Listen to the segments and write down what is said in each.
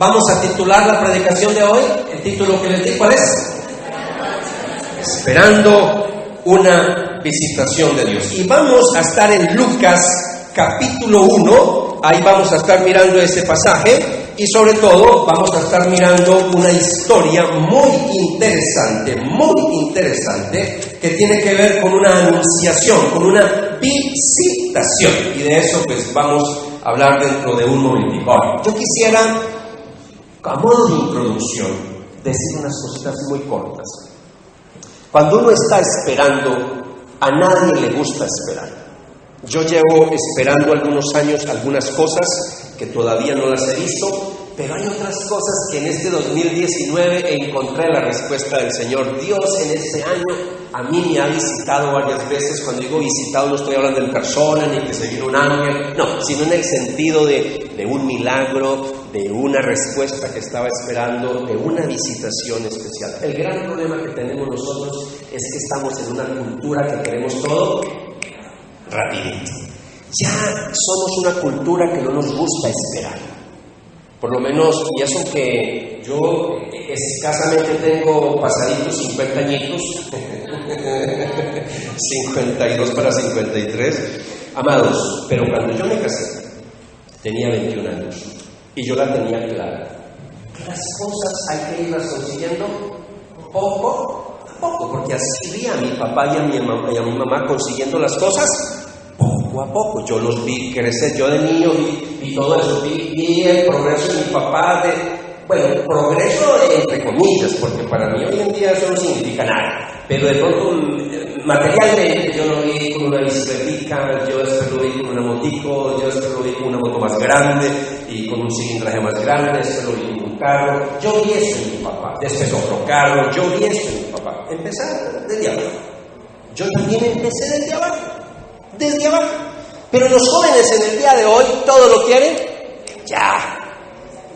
Vamos a titular la predicación de hoy. El título que les di, ¿cuál es? Esperando una visitación de Dios. Y vamos a estar en Lucas capítulo 1. Ahí vamos a estar mirando ese pasaje. Y sobre todo vamos a estar mirando una historia muy interesante, que tiene que ver con una anunciación, con una visitación. Y de eso pues vamos a hablar dentro de un momentito. Ahora, yo quisiera, a modo de introducción, decir unas cositas muy cortas. Cuando uno está esperando, a nadie le gusta esperar. Yo llevo esperando algunos años algunas cosas que todavía no las he visto, pero hay otras cosas que en este 2019 encontré la respuesta del Señor. Dios en este año a mí me ha visitado varias veces. Cuando digo visitado no estoy hablando en persona, ni que se vino un ángel, no, sino en el sentido de un milagro, de una respuesta que estaba esperando, de una visitación especial. El gran problema que tenemos nosotros es que estamos en una cultura que queremos todo rapidito. Ya somos una cultura que no nos gusta esperar. Por lo menos, y eso que yo escasamente tengo pasaditos 50 añitos, 52 para 53, amados, pero cuando yo me casé, tenía 21 años, y yo la tenía clara. Las cosas hay que irlas consiguiendo poco a poco, porque así vi a mi papá y a mi mamá consiguiendo las cosas poco a poco. Yo los vi crecer, yo de niño vi todo eso, vi el progreso de mi papá, progreso entre comillas, porque para mí hoy en día eso no significa nada, pero de pronto materialmente yo lo vi con una bicicleta, yo después lo vi con una motico, yo después lo vi con una moto más grande y con un cilindraje más grande, después lo vi con un carro. Yo vi eso en mi papá, después otro carro, yo vi eso en mi papá. Empezar desde abajo. Yo también empecé desde abajo. Pero los jóvenes en el día de hoy todo lo quieren ya.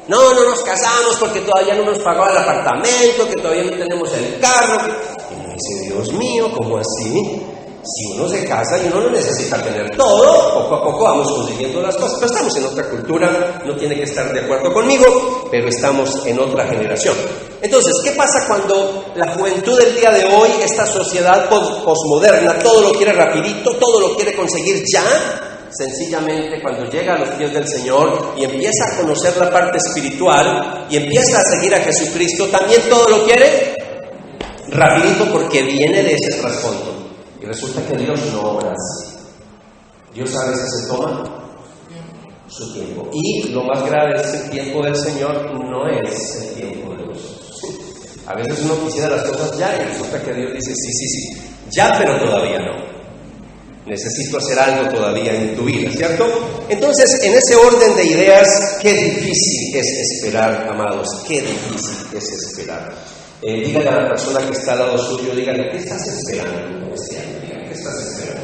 No nos casamos porque todavía no nos pagó el apartamento, que todavía no tenemos el carro. Y uno dice, Dios mío, ¿cómo así? Si uno se casa y uno no necesita tener todo, poco a poco vamos consiguiendo las cosas. Pero estamos en otra cultura, no tiene que estar de acuerdo conmigo, pero estamos en otra generación. Entonces, ¿qué pasa cuando la juventud del día de hoy, esta sociedad posmoderna, todo lo quiere rapidito, todo lo quiere conseguir ya? Sencillamente cuando llega a los pies del Señor y empieza a conocer la parte espiritual y empieza a seguir a Jesucristo, también todo lo quiere rapidito porque viene de ese trasfondo. Y resulta que Dios no obra así. Dios a veces se toma su tiempo. Y lo más grave es que el tiempo del Señor no es el tiempo de nosotros. A veces uno quisiera las cosas ya y resulta que Dios dice sí, ya, pero todavía no. Necesito hacer algo todavía en tu vida, ¿cierto? Entonces, en ese orden de ideas, qué difícil es esperar, amados, qué difícil es esperar. Dígale a la persona que está al lado suyo, dígale, ¿qué estás esperando este año? ¿Qué estás esperando?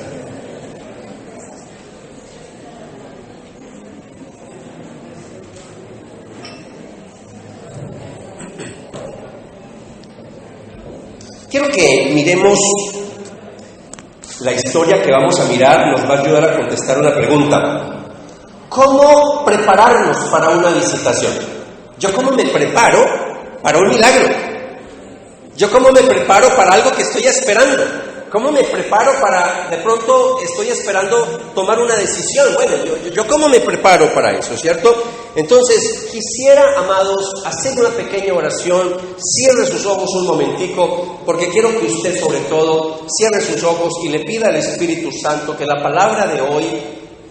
Quiero que miremos la historia que vamos a mirar, nos va a ayudar a contestar una pregunta. ¿Cómo prepararnos para una visitación? ¿Yo cómo me preparo para un milagro? ¿Yo cómo me preparo para algo que estoy esperando? ¿Cómo me preparo para, de pronto, estoy esperando tomar una decisión? Bueno, yo cómo me preparo para eso, ¿cierto? Entonces, quisiera, amados, hacer una pequeña oración. Cierre sus ojos un momentico, porque quiero que usted, sobre todo, cierre sus ojos y le pida al Espíritu Santo que la palabra de hoy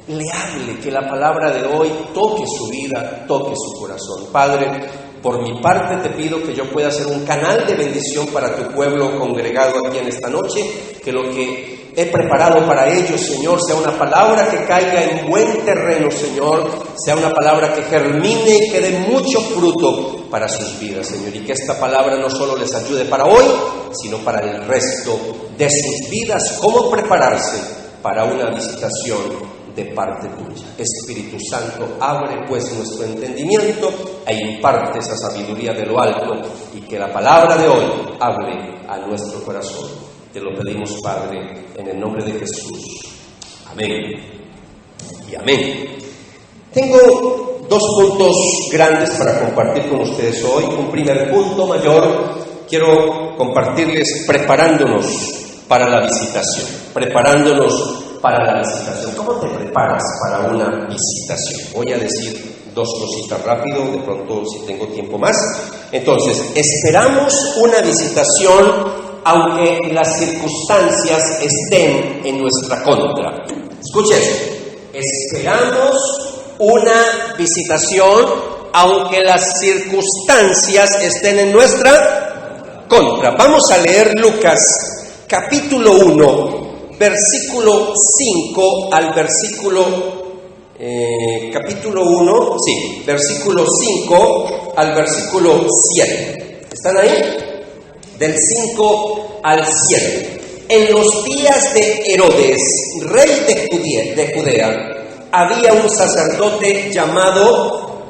le hable, que la palabra de hoy toque su vida, toque su corazón. Padre, por mi parte te pido que yo pueda ser un canal de bendición para tu pueblo congregado aquí en esta noche, que lo que he preparado para ellos, Señor, sea una palabra que caiga en buen terreno, Señor, sea una palabra que germine y que dé mucho fruto para sus vidas, Señor, y que esta palabra no solo les ayude para hoy, sino para el resto de sus vidas, cómo prepararse para una visitación de parte tuya. Espíritu Santo, abre pues nuestro entendimiento e imparte esa sabiduría de lo alto, y que la palabra de hoy hable a nuestro corazón. Te lo pedimos, Padre, en el nombre de Jesús. Amén y amén. Tengo dos puntos grandes para compartir con ustedes hoy. Un primer punto mayor, quiero compartirles preparándonos para la visitación. ¿Cómo te preparas para una visitación? Voy a decir dos cositas rápido, de pronto si tengo tiempo más. Entonces, esperamos una visitación aunque las circunstancias estén en nuestra contra. Escuchen, esperamos una visitación aunque las circunstancias estén en nuestra contra. Vamos a leer Lucas capítulo 1, versículo 5 al versículo capítulo 1, sí, versículo 5 al versículo 7. ¿Están ahí? Del 5 al 7. En los días de Herodes, rey de Judea, había un sacerdote llamado,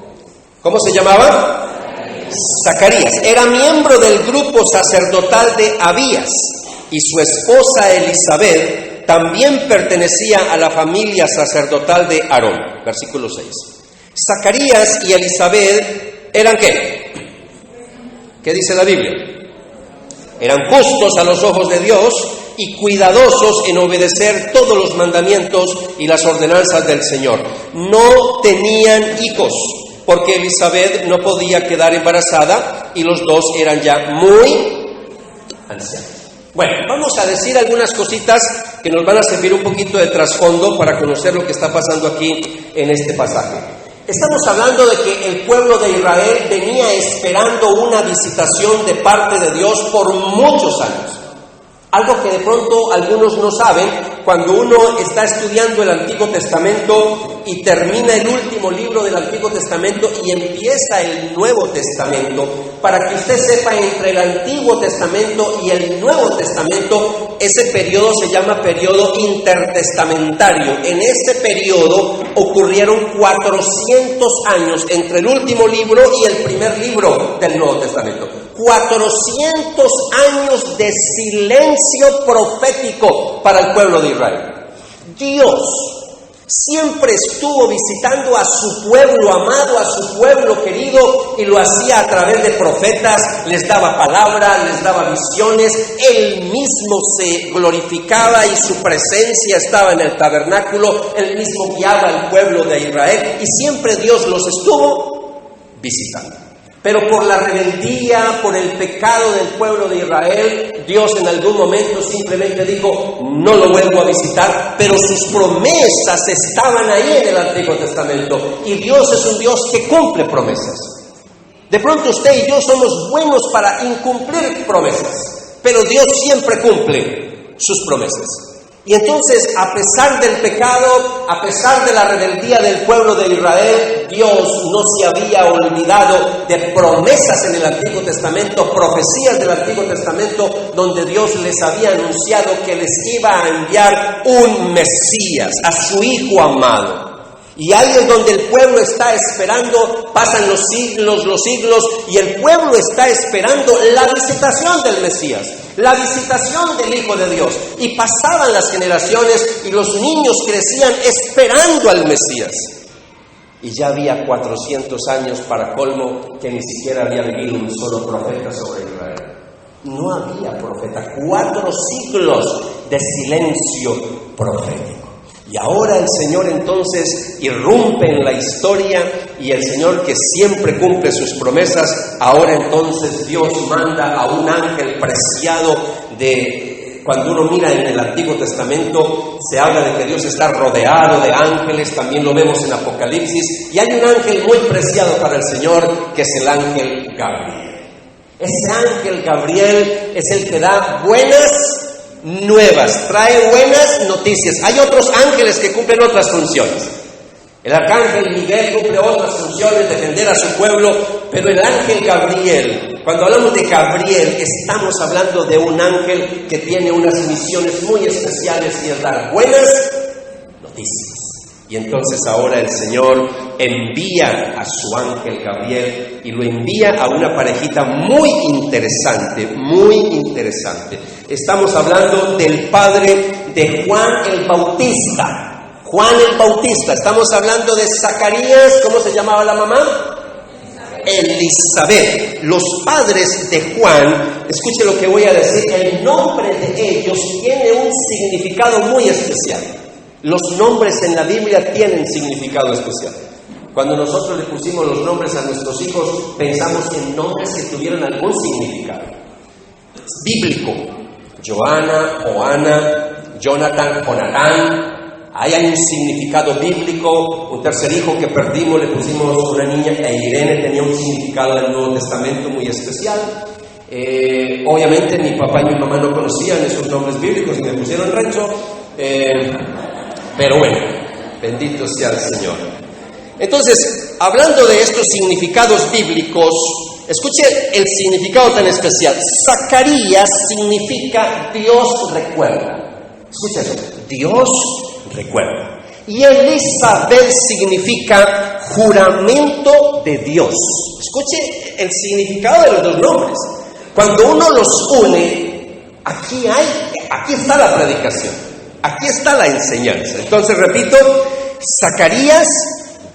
¿cómo se llamaba? Zacarías. Era miembro del grupo sacerdotal de Abías, y su esposa Elisabet también pertenecía a la familia sacerdotal de Aarón. Versículo 6. Zacarías y Elisabet eran ¿qué? ¿Qué dice la Biblia? Eran justos a los ojos de Dios y cuidadosos en obedecer todos los mandamientos y las ordenanzas del Señor. No tenían hijos, porque Elisabet no podía quedar embarazada y los dos eran ya muy ancianos. Bueno, vamos a decir algunas cositas que nos van a servir un poquito de trasfondo para conocer lo que está pasando aquí en este pasaje. Estamos hablando de que el pueblo de Israel venía esperando una visitación de parte de Dios por muchos años. Algo que de pronto algunos no saben, cuando uno está estudiando el Antiguo Testamento y termina el último libro del Antiguo Testamento y empieza el Nuevo Testamento, para que usted sepa, entre el Antiguo Testamento y el Nuevo Testamento, ese periodo se llama periodo intertestamentario. En ese periodo ocurrieron 400 años entre el último libro y el primer libro del Nuevo Testamento. 400 años de silencio profético para el pueblo de Israel. Dios siempre estuvo visitando a su pueblo amado, a su pueblo querido, y lo hacía a través de profetas. Les daba palabra, les daba visiones. Él mismo se glorificaba y su presencia estaba en el tabernáculo. Él mismo guiaba al pueblo de Israel y siempre Dios los estuvo visitando. Pero por la rebeldía, por el pecado del pueblo de Israel, Dios en algún momento simplemente dijo, no lo vuelvo a visitar, pero sus promesas estaban ahí en el Antiguo Testamento. Y Dios es un Dios que cumple promesas. De pronto usted y yo somos buenos para incumplir promesas, pero Dios siempre cumple sus promesas. Y entonces, a pesar del pecado, a pesar de la rebeldía del pueblo de Israel, Dios no se había olvidado de promesas en el Antiguo Testamento, profecías del Antiguo Testamento, donde Dios les había anunciado que les iba a enviar un Mesías, a su Hijo amado. Y ahí es donde el pueblo está esperando, pasan los siglos, y el pueblo está esperando la visitación del Mesías, la visitación del Hijo de Dios. Y pasaban las generaciones y los niños crecían esperando al Mesías. Y ya había 400 años para colmo que ni siquiera había venido un solo profeta sobre Israel. No había profeta, 4 siglos de silencio profético. Y ahora el Señor entonces irrumpe en la historia, y el Señor, que siempre cumple sus promesas, ahora entonces Dios manda a un ángel preciado. Cuando uno mira en el Antiguo Testamento, se habla de que Dios está rodeado de ángeles, también lo vemos en Apocalipsis, y hay un ángel muy preciado para el Señor, que es el ángel Gabriel. Ese ángel Gabriel es el que da buenas nuevas, trae buenas noticias. Hay otros ángeles que cumplen otras funciones. El arcángel Miguel cumple otras funciones, defender a su pueblo, pero el ángel Gabriel, cuando hablamos de Gabriel, estamos hablando de un ángel que tiene unas misiones muy especiales, y es dar buenas noticias. Y entonces ahora el Señor envía a su ángel Gabriel, y lo envía a una parejita muy interesante, muy interesante. Estamos hablando del padre de Juan el Bautista. Juan el Bautista. Estamos hablando de Zacarías. ¿Cómo se llamaba la mamá? Elizabeth. Los padres de Juan, escuche lo que voy a decir, el nombre de ellos tiene un significado muy especial. Los nombres en la Biblia tienen significado especial. Cuando nosotros le pusimos los nombres a nuestros hijos, pensamos en nombres que tuvieran algún significado bíblico. Joana, Joana, Jonathan, Jonatán. Ahí hay un significado bíblico. Un tercer hijo que perdimos, le pusimos una niña, Irene, tenía un significado del Nuevo Testamento muy especial. Obviamente mi papá y mi mamá no conocían esos nombres bíblicos y me pusieron Renzo. Pero bueno, bendito sea el Señor. Entonces, hablando de estos significados bíblicos, escuche el significado tan especial. Zacarías significa Dios recuerda. Escucha eso, Dios recuerda. Y Elizabeth significa juramento de Dios. Escuche el significado de los dos nombres. Cuando uno los une, aquí está la predicación, aquí está la enseñanza. Entonces, repito, Zacarías,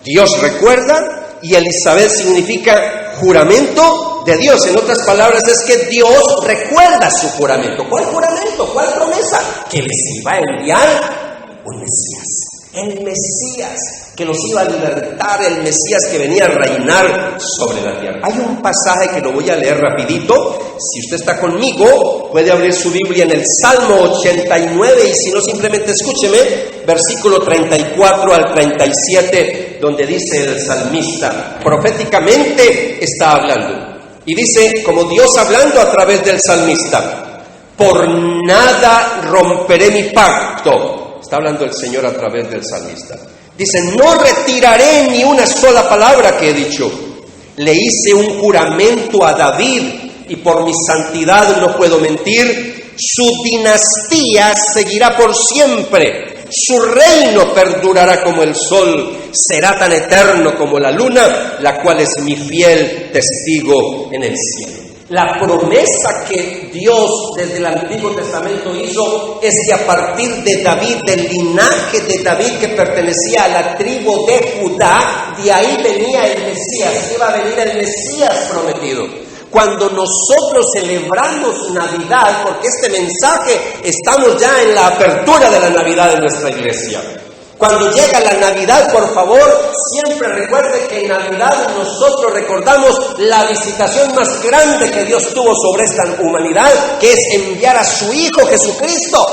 Dios recuerda, y Elizabeth significa juramento de Dios. En otras palabras, es que Dios recuerda su juramento. ¿Cuál juramento? ¿Cuál promesa? Que les iba a enviar un Mesías. El Mesías que los iba a libertar, el Mesías que venía a reinar sobre la tierra. Hay un pasaje que lo voy a leer rapidito. Si usted está conmigo, puede abrir su Biblia en el Salmo 89, y si no, simplemente escúcheme, versículo 34 al 37, donde dice el salmista, proféticamente está hablando. Y dice, como Dios hablando a través del salmista, por nada romperé mi pacto. Está hablando el Señor a través del salmista. Dice, no retiraré ni una sola palabra que he dicho. Le hice un juramento a David y por mi santidad no puedo mentir. Su dinastía seguirá por siempre. Su reino perdurará como el sol. Será tan eterno como la luna, la cual es mi fiel testigo en el cielo. La promesa que Dios desde el Antiguo Testamento hizo es que a partir de David, del linaje de David que pertenecía a la tribu de Judá, de ahí venía el Mesías, iba a venir el Mesías prometido. Cuando nosotros celebramos Navidad, porque este mensaje estamos ya en la apertura de la Navidad de nuestra iglesia. Cuando llega la Navidad, por favor, siempre recuerde que en Navidad nosotros recordamos la visitación más grande que Dios tuvo sobre esta humanidad, que es enviar a su Hijo Jesucristo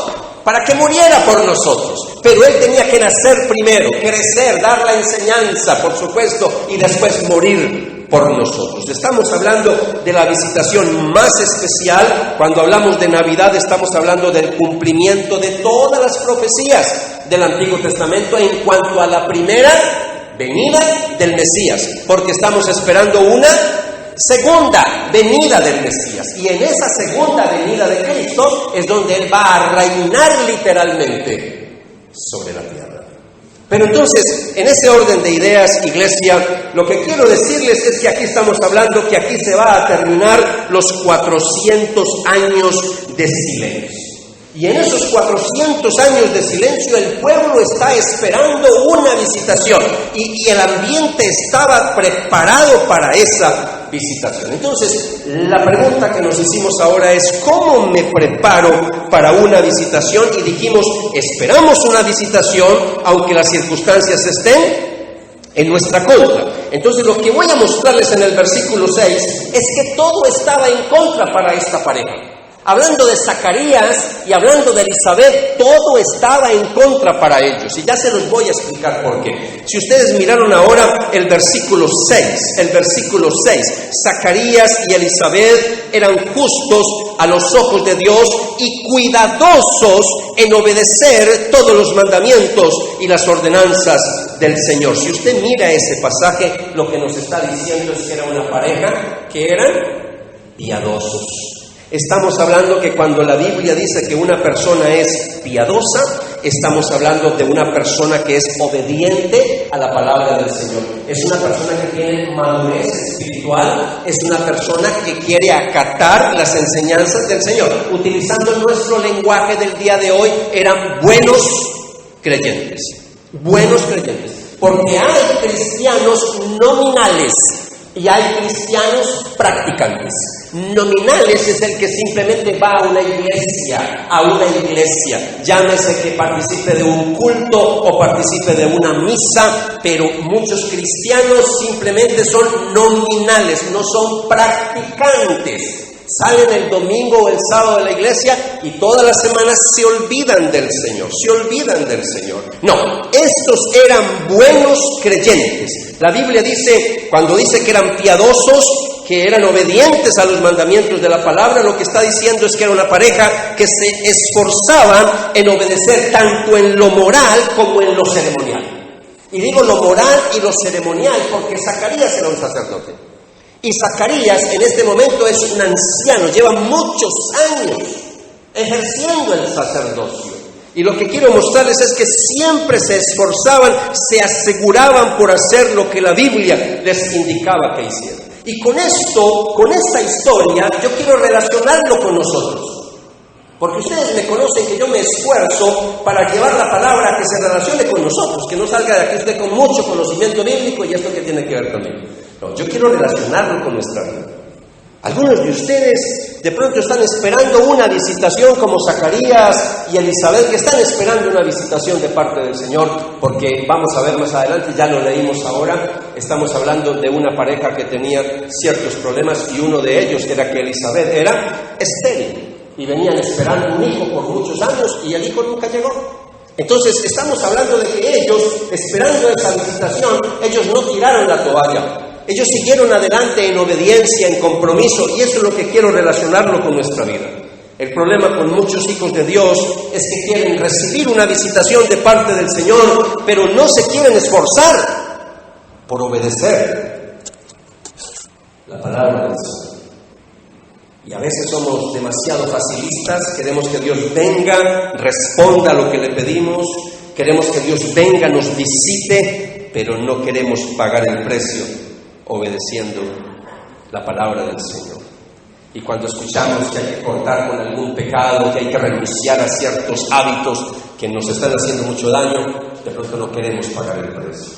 para que muriera por nosotros. Pero Él tenía que nacer primero, crecer, dar la enseñanza, por supuesto, y después morir por nosotros. Estamos hablando de la visitación más especial. Cuando hablamos de Navidad, estamos hablando del cumplimiento de todas las profecías del Antiguo Testamento en cuanto a la primera venida del Mesías, porque estamos esperando una segunda venida del Mesías, y en esa segunda venida de Cristo es donde Él va a reinar literalmente sobre la tierra. Pero entonces, en ese orden de ideas, iglesia, lo que quiero decirles es que aquí estamos hablando que aquí se va a terminar los 400 años de silencio. Y en esos 400 años de silencio el pueblo está esperando una visitación y el ambiente estaba preparado para esa visitación. Entonces, la pregunta que nos hicimos ahora es, ¿cómo me preparo para una visitación? Y dijimos, esperamos una visitación aunque las circunstancias estén en nuestra contra. Entonces, lo que voy a mostrarles en el versículo 6 es que todo estaba en contra para esta pareja. Hablando de Zacarías y hablando de Elizabeth, todo estaba en contra para ellos. Y ya se los voy a explicar por qué. Si ustedes miraron ahora el versículo 6, Zacarías y Elizabeth eran justos a los ojos de Dios y cuidadosos en obedecer todos los mandamientos y las ordenanzas del Señor. Si usted mira ese pasaje, lo que nos está diciendo es que era una pareja que eran piadosos. Estamos hablando que cuando la Biblia dice que una persona es piadosa, estamos hablando de una persona que es obediente a la palabra del Señor. Es una persona que tiene madurez espiritual, es una persona que quiere acatar las enseñanzas del Señor. Utilizando nuestro lenguaje del día de hoy, eran buenos creyentes. buenos creyentes, porque hay cristianos nominales y hay cristianos practicantes. Nominales es el que simplemente va a una iglesia, llámese que participe de un culto o participe de una misa, pero muchos cristianos simplemente son nominales, no son practicantes. Salen el domingo o el sábado de la iglesia y todas las semanas se olvidan del Señor. No, estos eran buenos creyentes. La Biblia dice, cuando dice que eran piadosos, que eran obedientes a los mandamientos de la palabra, lo que está diciendo es que era una pareja que se esforzaban en obedecer tanto en lo moral como en lo ceremonial. Y digo lo moral y lo ceremonial porque Zacarías era un sacerdote. Y Zacarías en este momento es un anciano, lleva muchos años ejerciendo el sacerdocio. Y lo que quiero mostrarles es que siempre se esforzaban, se aseguraban por hacer lo que la Biblia les indicaba que hicieran. Y con esto, con esta historia, yo quiero relacionarlo con nosotros. Porque ustedes me conocen que yo me esfuerzo para llevar la palabra que se relacione con nosotros, que no salga de aquí usted con mucho conocimiento bíblico y esto que tiene que ver conmigo. No, yo quiero relacionarlo con nuestra vida. Algunos de ustedes de pronto están esperando una visitación como Zacarías y Elizabeth, que están esperando una visitación de parte del Señor, porque vamos a ver más adelante, ya lo leímos ahora, estamos hablando de una pareja que tenía ciertos problemas y uno de ellos era que Elizabeth era estéril y venían esperando un hijo por muchos años y el hijo nunca llegó. Entonces estamos hablando de que ellos, esperando esa visitación, ellos no tiraron la toalla. Ellos siguieron adelante en obediencia, en compromiso, y eso es lo que quiero relacionarlo con nuestra vida. El problema con muchos hijos de Dios es que quieren recibir una visitación de parte del Señor, pero no se quieren esforzar por obedecer la palabra del Señor. Y a veces somos demasiado facilistas, queremos que Dios venga, responda a lo que le pedimos, queremos que Dios venga, nos visite, pero no queremos pagar el precio obedeciendo la palabra del Señor. Y cuando escuchamos que hay que cortar con algún pecado, que hay que renunciar a ciertos hábitos que nos están haciendo mucho daño, de pronto no queremos pagar el precio.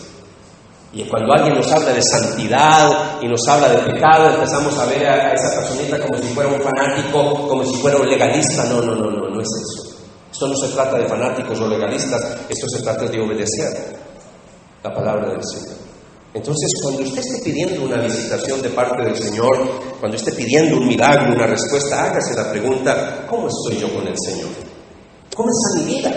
Y cuando alguien nos habla de santidad y nos habla de pecado, empezamos a ver a esa personita como si fuera un fanático, como si fuera un legalista. No es eso. Esto no se trata de fanáticos o legalistas, esto se trata de obedecer la palabra del Señor. Entonces, cuando usted esté pidiendo una visitación de parte del Señor, cuando esté pidiendo un milagro, una respuesta, hágase la pregunta: ¿cómo estoy yo con el Señor? ¿Cómo está mi vida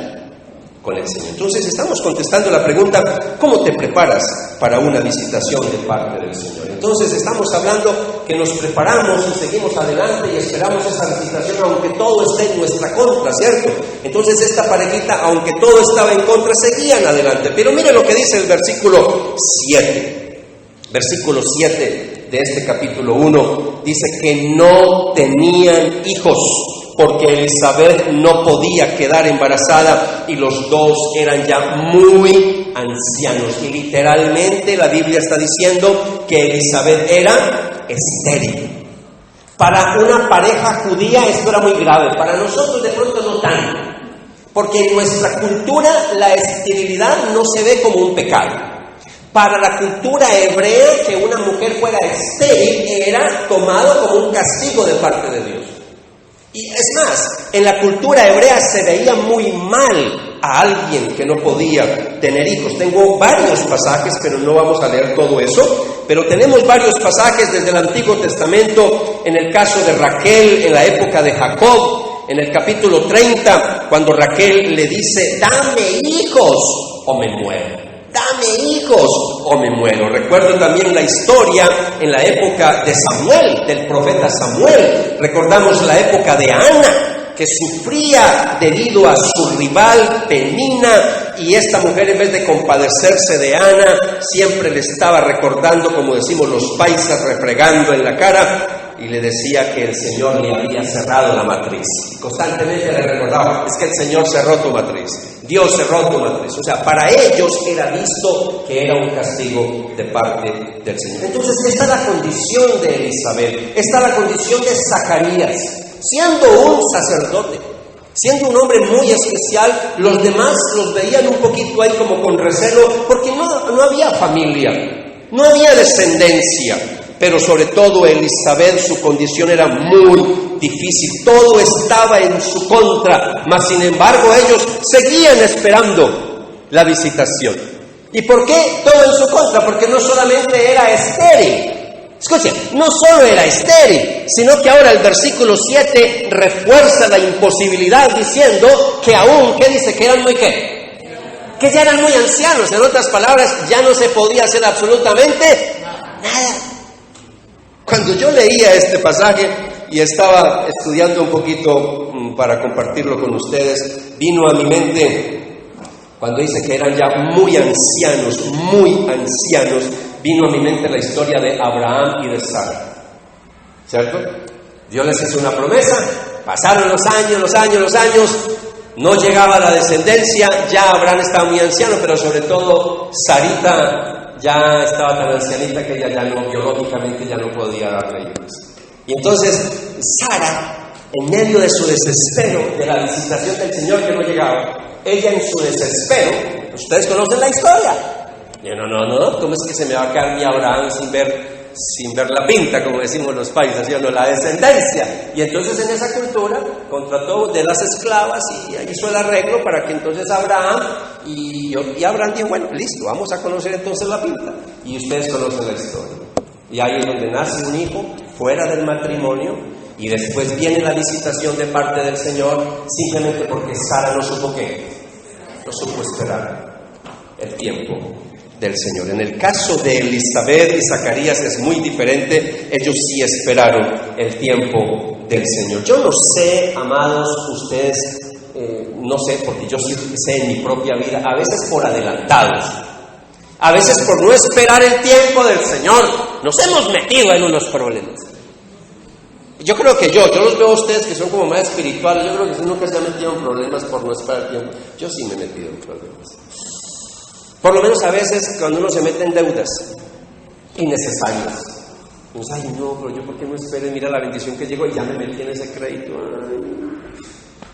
con el Señor? Entonces, estamos contestando la pregunta: ¿cómo te preparas para una visitación de parte del Señor? Entonces, estamos hablando que nos preparamos y seguimos adelante y esperamos esa visitación aunque todo esté en nuestra contra, ¿cierto? Entonces, esta parejita, aunque todo estaba en contra, seguían adelante. Pero mire lo que dice el versículo 7. Versículo 7 de este capítulo 1 dice que no tenían hijos, porque Elizabeth no podía quedar embarazada y los dos eran ya muy ancianos. Y literalmente la Biblia está diciendo que Elizabeth era estéril. Para una pareja judía esto era muy grave, para nosotros de pronto no tanto, porque en nuestra cultura la esterilidad no se ve como un pecado. Para la cultura hebrea, que una mujer fuera estéril era tomado como un castigo de parte de Dios. Y es más, en la cultura hebrea se veía muy mal a alguien que no podía tener hijos. Tengo varios pasajes, pero no vamos a leer todo eso, pero tenemos varios pasajes desde el Antiguo Testamento, en el caso de Raquel, en la época de Jacob, en el capítulo 30, cuando Raquel le dice: dame hijos o me muero. Dame hijos o me muero. Recuerdo también la historia en la época de Samuel, del profeta Samuel. Recordamos la época de Ana, que sufría debido a su rival Penina, y esta mujer, en vez de compadecerse de Ana, siempre le estaba recordando, como decimos los paisas, refregando en la cara, y le decía que el Señor le había cerrado la matriz. Constantemente le recordaba: es que el Señor cerró tu matriz, Dios cerró tu matriz. O sea, para ellos era visto que era un castigo de parte del Señor. Entonces, esta es la condición de Elizabeth, esta es la condición de Zacarías, siendo un sacerdote, Siendo un hombre muy especial, los demás los veían un poquito ahí como con recelo, porque no había familia, no había descendencia, pero sobre todo Elizabeth, su condición era muy difícil, todo estaba en su contra, mas sin embargo ellos seguían esperando la visitación. ¿Y por qué todo en su contra? Porque no solamente era estéril. Escuchen, no solo era estéril, sino que ahora el versículo 7 refuerza la imposibilidad diciendo que aún, ¿qué dice? Que eran muy ¿qué? Que ya eran muy ancianos. En otras palabras, ya no se podía hacer absolutamente nada. Cuando yo leía este pasaje y estaba estudiando un poquito para compartirlo con ustedes, vino a mi mente, cuando dice que eran ya muy ancianos, vino a mi mente la historia de Abraham y de Sara, ¿cierto? Dios les hizo una promesa, pasaron los años, no llegaba la descendencia, ya Abraham estaba muy anciano, pero sobre todo Sarita ya estaba tan ancianita que ella ya no, biológicamente ya no podía darle hijos. Y entonces Sara, en medio de su desespero de la visitación del Señor que no llegaba, ella en su desespero, ustedes conocen la historia. Y no, ¿cómo es que se me va a quedar mi Abraham sin ver la pinta, como decimos los países, ¿sí o no? La descendencia. Y entonces en esa cultura contrató de las esclavas y hizo el arreglo para que entonces Abraham, y Abraham dijo, bueno, listo, vamos a conocer entonces la pinta. Y ustedes conocen la historia. Y ahí es donde nace un hijo fuera del matrimonio, y después viene la visitación de parte del Señor, simplemente porque Sara no supo esperar el tiempo del Señor. En el caso de Elizabeth y Zacarías es muy diferente. Ellos sí esperaron el tiempo del Señor. Yo no sé, amados, ustedes, no sé, porque yo sí sé en mi propia vida, a veces por adelantados, a veces por no esperar el tiempo del Señor, nos hemos metido en unos problemas. Yo creo que yo los veo a ustedes que son como más espirituales, yo creo que nunca se han metido en problemas por no esperar el tiempo. Yo sí me he metido en problemas. Por lo menos a veces cuando uno se mete en deudas innecesarias. Uno dice, ay no, pero yo por qué no espero y mira la bendición que llegó y ya me metí en ese crédito.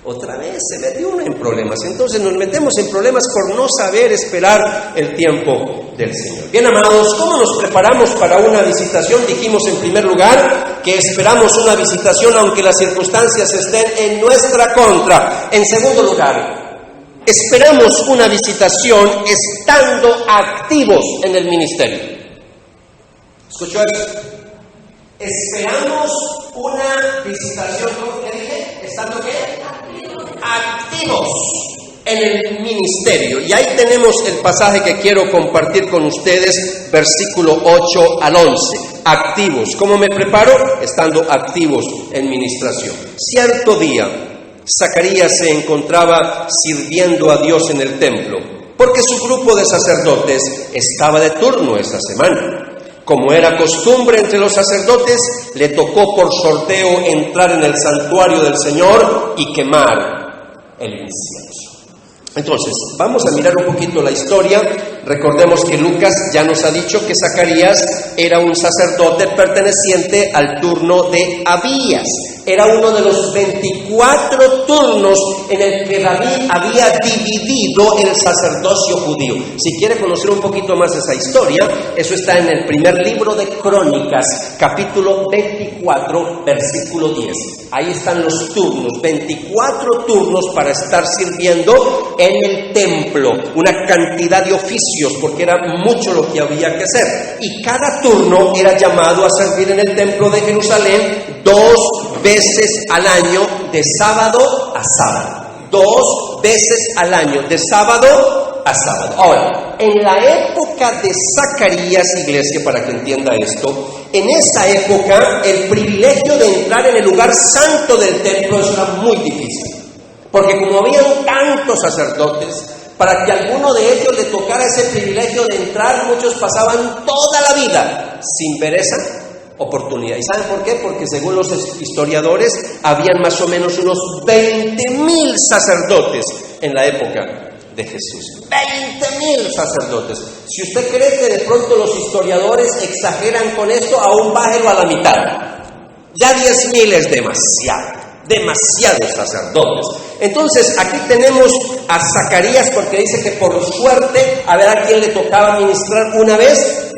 Otra vez se metió uno en problemas. Entonces nos metemos en problemas por no saber esperar el tiempo del Señor. Bien, amados, ¿cómo nos preparamos para una visitación? Dijimos en primer lugar que esperamos una visitación aunque las circunstancias estén en nuestra contra. En segundo lugar, esperamos una visitación estando activos en el ministerio. ¿Escuchó eso? Esperamos una visitación, ¿cómo que dije? ¿Estando qué? Activos en el ministerio. Y ahí tenemos el pasaje que quiero compartir con ustedes, versículo 8 al 11. Activos. ¿Cómo me preparo? Estando activos en ministración. Cierto día, Zacarías se encontraba sirviendo a Dios en el templo, porque su grupo de sacerdotes estaba de turno esa semana. Como era costumbre entre los sacerdotes, le tocó por sorteo entrar en el santuario del Señor y quemar el incienso. Entonces, vamos a mirar un poquito la historia. Recordemos que Lucas ya nos ha dicho que Zacarías era un sacerdote perteneciente al turno de Abías. Era uno de los 24 turnos en el que David había dividido el sacerdocio judío. Si quiere conocer un poquito más esa historia, eso está en el primer libro de Crónicas, capítulo 24, versículo 10. Ahí están los turnos, 24 turnos para estar sirviendo en el templo, una cantidad de oficios, porque era mucho lo que había que hacer. Y cada turno era llamado a servir en el templo de Jerusalén 2 veces al año, de sábado a sábado. 2 veces al año, de sábado a sábado. Ahora, en la época de Zacarías, iglesia, para que entienda esto, en esa época el privilegio de entrar en el lugar santo del templo era muy difícil. Porque como habían tantos sacerdotes, para que a alguno de ellos le tocara ese privilegio de entrar, muchos pasaban toda la vida sin ver esa oportunidad. ¿Y saben por qué? Porque según los historiadores, habían más o menos unos 20,000 sacerdotes en la época de Jesús. 20,000 sacerdotes. Si usted cree que de pronto los historiadores exageran con esto, aún bájelo a la mitad. Ya 10,000 es demasiado. demasiados sacerdotes. Entonces aquí tenemos a Zacarías, porque dice que por suerte a ver a quién le tocaba ministrar una vez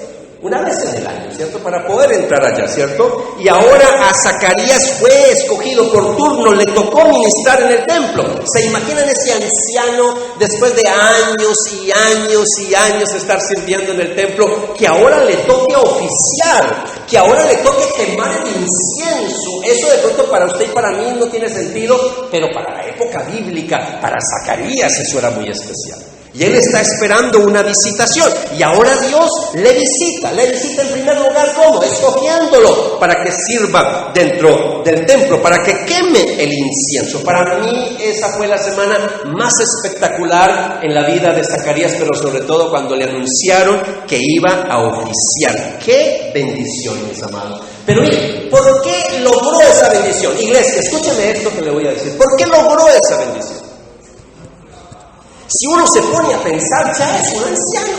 en el año, ¿cierto? Para poder entrar allá, ¿cierto? Y ahora a Zacarías fue escogido por turno, le tocó ministrar en el templo. ¿Se imaginan ese anciano después de años y años y años estar sirviendo en el templo, que ahora le toque oficiar, que ahora le toque quemar el incienso? Eso de pronto para usted y para mí no tiene sentido, pero para la época bíblica, para Zacarías eso era muy especial. Y él está esperando una visitación. Y ahora Dios le visita en primer lugar, ¿cómo? Escogiéndolo para que sirva dentro del templo, para que queme el incienso. Para mí esa fue la semana más espectacular en la vida de Zacarías, pero sobre todo cuando le anunciaron que iba a oficiar. ¡Qué bendición, mis amados! Pero mire, ¿por qué logró esa bendición? Iglesia, escúcheme esto que le voy a decir. ¿Por qué logró esa bendición? Si uno se pone a pensar, ya es un anciano.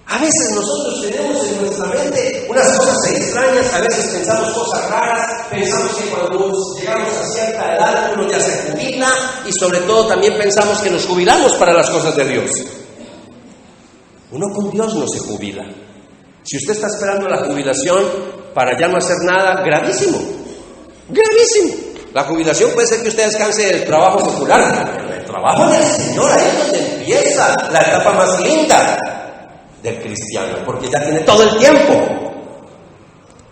A veces nosotros tenemos en nuestra mente unas cosas extrañas, a veces pensamos cosas raras, pensamos que cuando llegamos a cierta edad uno ya se jubila, y sobre todo también pensamos que nos jubilamos para las cosas de Dios. Uno con Dios no se jubila. Si usted está esperando la jubilación para ya no hacer nada, gravísimo. La jubilación puede ser que usted descanse del trabajo secular. El trabajo del Señor, ahí es donde empieza la etapa más linda del cristiano, porque ya tiene todo el tiempo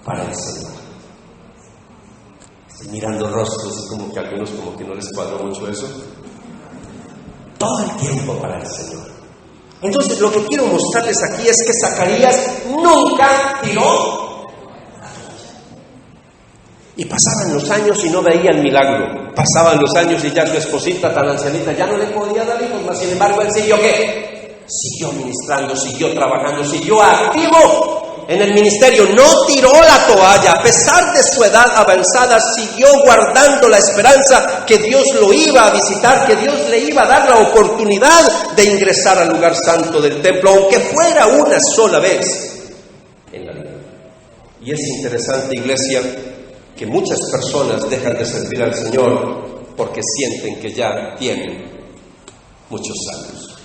para el Señor. Estoy mirando rostros y como que a algunos como que no les cuadró mucho eso. Todo el tiempo para el Señor. Entonces lo que quiero mostrarles aquí es que Zacarías nunca tiró. Y pasaban los años y no veía el milagro. Pasaban los años y ya su esposita tan ancianita ya no le podía dar hijos más. Sin embargo, él siguió ¿qué? Siguió ministrando, siguió trabajando, siguió activo en el ministerio. No tiró la toalla. A pesar de su edad avanzada, siguió guardando la esperanza que Dios lo iba a visitar, que Dios le iba a dar la oportunidad de ingresar al lugar santo del templo, aunque fuera una sola vez en la vida. Y es interesante, iglesia, que muchas personas dejan de servir al Señor porque sienten que ya tienen muchos años.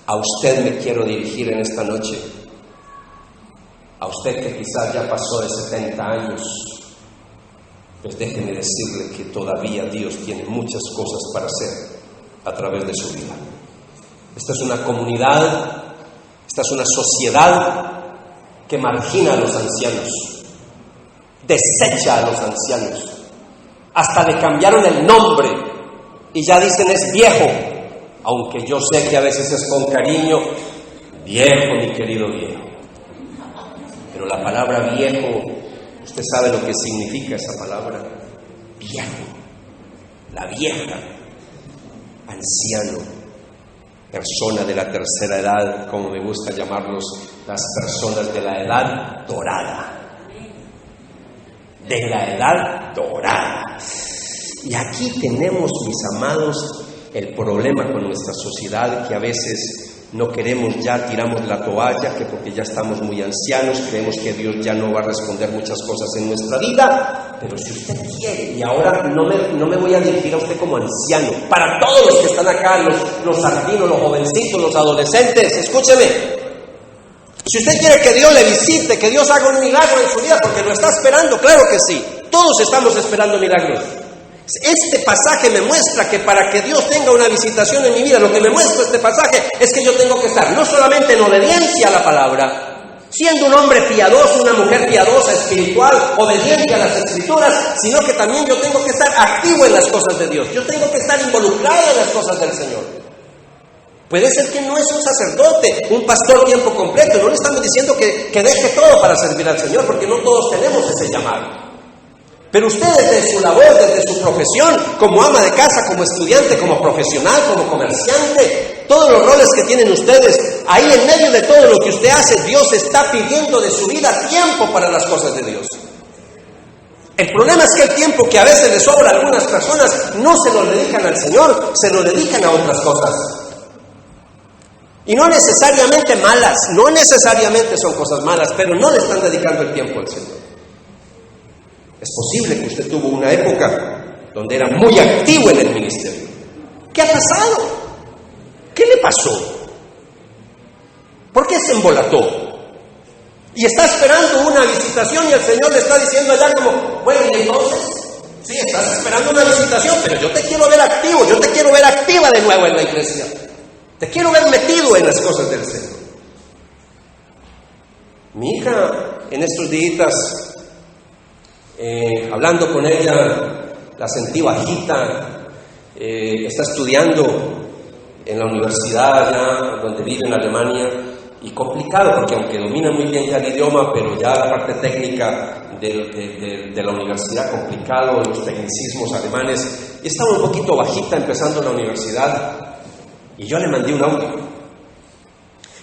A usted me quiero dirigir en esta noche, a usted que quizás ya pasó de 70 años, pues déjeme decirle que todavía Dios tiene muchas cosas para hacer a través de su vida. Esta es una comunidad, esta es una sociedad que margina a los ancianos, desecha a los ancianos, hasta le cambiaron el nombre y ya dicen es viejo, aunque yo sé que a veces es con cariño, viejo, mi querido viejo. Pero la palabra viejo, usted sabe lo que significa esa palabra, viejo, la vieja, anciano, persona de la tercera edad, como me gusta llamarlos, las personas de la edad dorada. De la edad dorada. Y aquí tenemos, mis amados, el problema con nuestra sociedad, que a veces no queremos ya, tiramos la toalla, que porque ya estamos muy ancianos, creemos que Dios ya no va a responder muchas cosas en nuestra vida. Pero si usted quiere, y ahora no me voy a dirigir a usted como anciano, para todos los que están acá, los sardinos, los jovencitos, los adolescentes, escúcheme. Si usted quiere que Dios le visite, que Dios haga un milagro en su vida, porque lo está esperando, claro que sí. Todos estamos esperando milagros. Este pasaje me muestra que para que Dios tenga una visitación en mi vida, lo que me muestra este pasaje es que yo tengo que estar no solamente en obediencia a la palabra, siendo un hombre piadoso, una mujer piadosa, espiritual, obediente a las Escrituras, sino que también yo tengo que estar activo en las cosas de Dios. Yo tengo que estar involucrado en las cosas del Señor. Puede ser que no es un sacerdote, un pastor tiempo completo. No le estamos diciendo que deje todo para servir al Señor, porque no todos tenemos ese llamado. Pero usted desde su labor, desde su profesión, como ama de casa, como estudiante, como profesional, como comerciante, todos los roles que tienen ustedes, ahí en medio de todo lo que usted hace, Dios está pidiendo de su vida tiempo para las cosas de Dios. El problema es que el tiempo que a veces le sobra a algunas personas no se lo dedican al Señor, se lo dedican a otras cosas. Y no necesariamente malas, no necesariamente son cosas malas, pero no le están dedicando el tiempo al Señor. Es posible que usted tuvo una época donde era muy activo en el ministerio. ¿Qué ha pasado? ¿Qué le pasó? ¿Por qué se embolató? Y está esperando una visitación y el Señor le está diciendo allá como, bueno, y entonces, sí, estás esperando una visitación, pero yo te quiero ver activo, yo te quiero ver activa de nuevo en la iglesia. Te quiero ver metido en las cosas del Señor. Mi hija, en estos días, hablando con ella, la sentí bajita, está estudiando en la universidad allá donde vive en Alemania, y complicado porque aunque domina muy bien ya el idioma, pero ya la parte técnica de la universidad, complicado, los tecnicismos alemanes, y estaba un poquito bajita empezando la universidad, y yo le mandé un audio,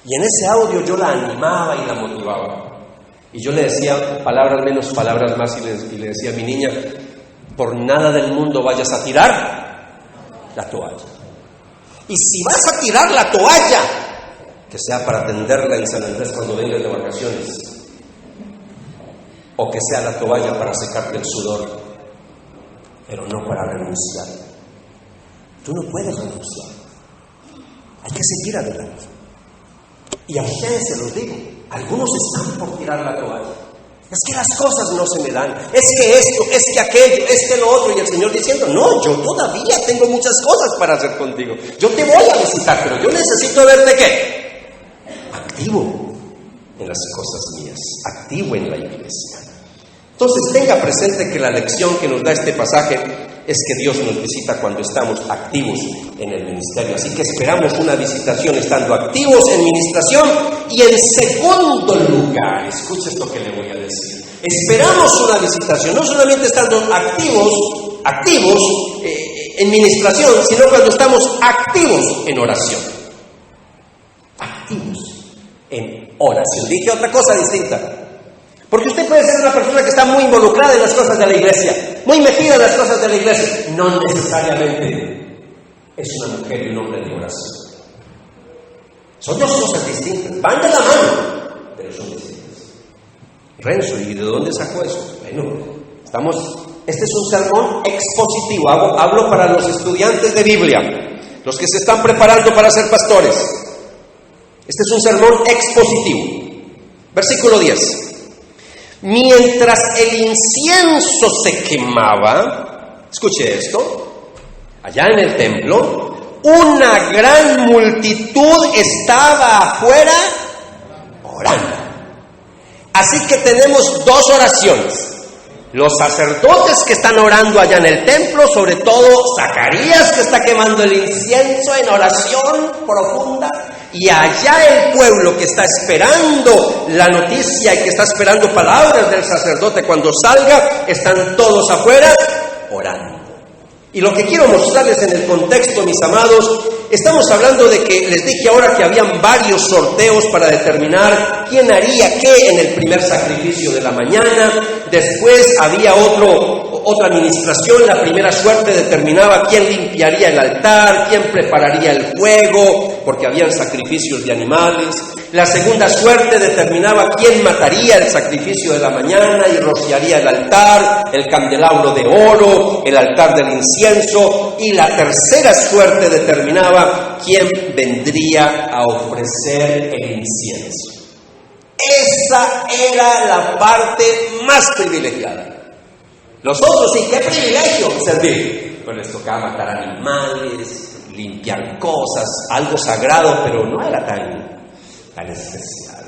y en ese audio yo la animaba y la motivaba, y yo le decía palabras menos, palabras más, y le decía, mi niña, por nada del mundo vayas a tirar la toalla, y si vas a tirar la toalla, que sea para atenderla en San Andrés cuando vengas de vacaciones, o que sea la toalla para secarte el sudor, pero no para renunciar. Tú no puedes renunciar, hay que seguir adelante. Y a ustedes se los digo, algunos están por tirar la toalla. Es que las cosas no se me dan, es que esto, es que aquello, es que lo otro, y el Señor diciendo, no, yo todavía tengo muchas cosas para hacer contigo, yo te voy a visitar, pero yo necesito verte ¿qué? Activo en las cosas mías, activo en la iglesia. Entonces tenga presente que la lección que nos da este pasaje es que Dios nos visita cuando estamos activos en el ministerio. Así que esperamos una visitación estando activos en ministración. Y en segundo lugar, escuche esto que le voy a decir, esperamos una visitación no solamente estando activos en ministración, sino cuando estamos activos en oración. Activos en oración. Dije otra cosa distinta. Porque usted puede ser una persona que está muy involucrada en las cosas de la iglesia, muy metida en las cosas de la iglesia. No necesariamente es una mujer y un hombre de oración. Son dos cosas distintas. Van de la mano, pero son distintas. Renzo, ¿y de dónde sacó eso? Bueno, este es un sermón expositivo. Hablo para los estudiantes de Biblia, los que se están preparando para ser pastores. Este es un sermón expositivo. Versículo 10. Mientras el incienso se quemaba, escuche esto, allá en el templo, una gran multitud estaba afuera orando. Así que tenemos dos oraciones. Los sacerdotes que están orando allá en el templo, sobre todo Zacarías que está quemando el incienso en oración profunda, y allá el pueblo que está esperando la noticia y que está esperando palabras del sacerdote cuando salga, están todos afuera orando. Y lo que quiero mostrarles en el contexto, mis amados, estamos hablando de que les dije ahora que habían varios sorteos para determinar quién haría qué en el primer sacrificio de la mañana. Después había otra administración. La primera suerte determinaba quién limpiaría el altar, quién prepararía el fuego, porque habían sacrificios de animales. La segunda suerte determinaba quién mataría el sacrificio de la mañana y rociaría el altar, el candelabro de oro, el altar del incienso. Y la tercera suerte determinaba quién vendría a ofrecer el incienso. Esa era la parte más privilegiada. Los otros, sí, qué privilegio servir. Pues les tocaba matar animales, limpiar cosas, algo sagrado, pero no era tan especial.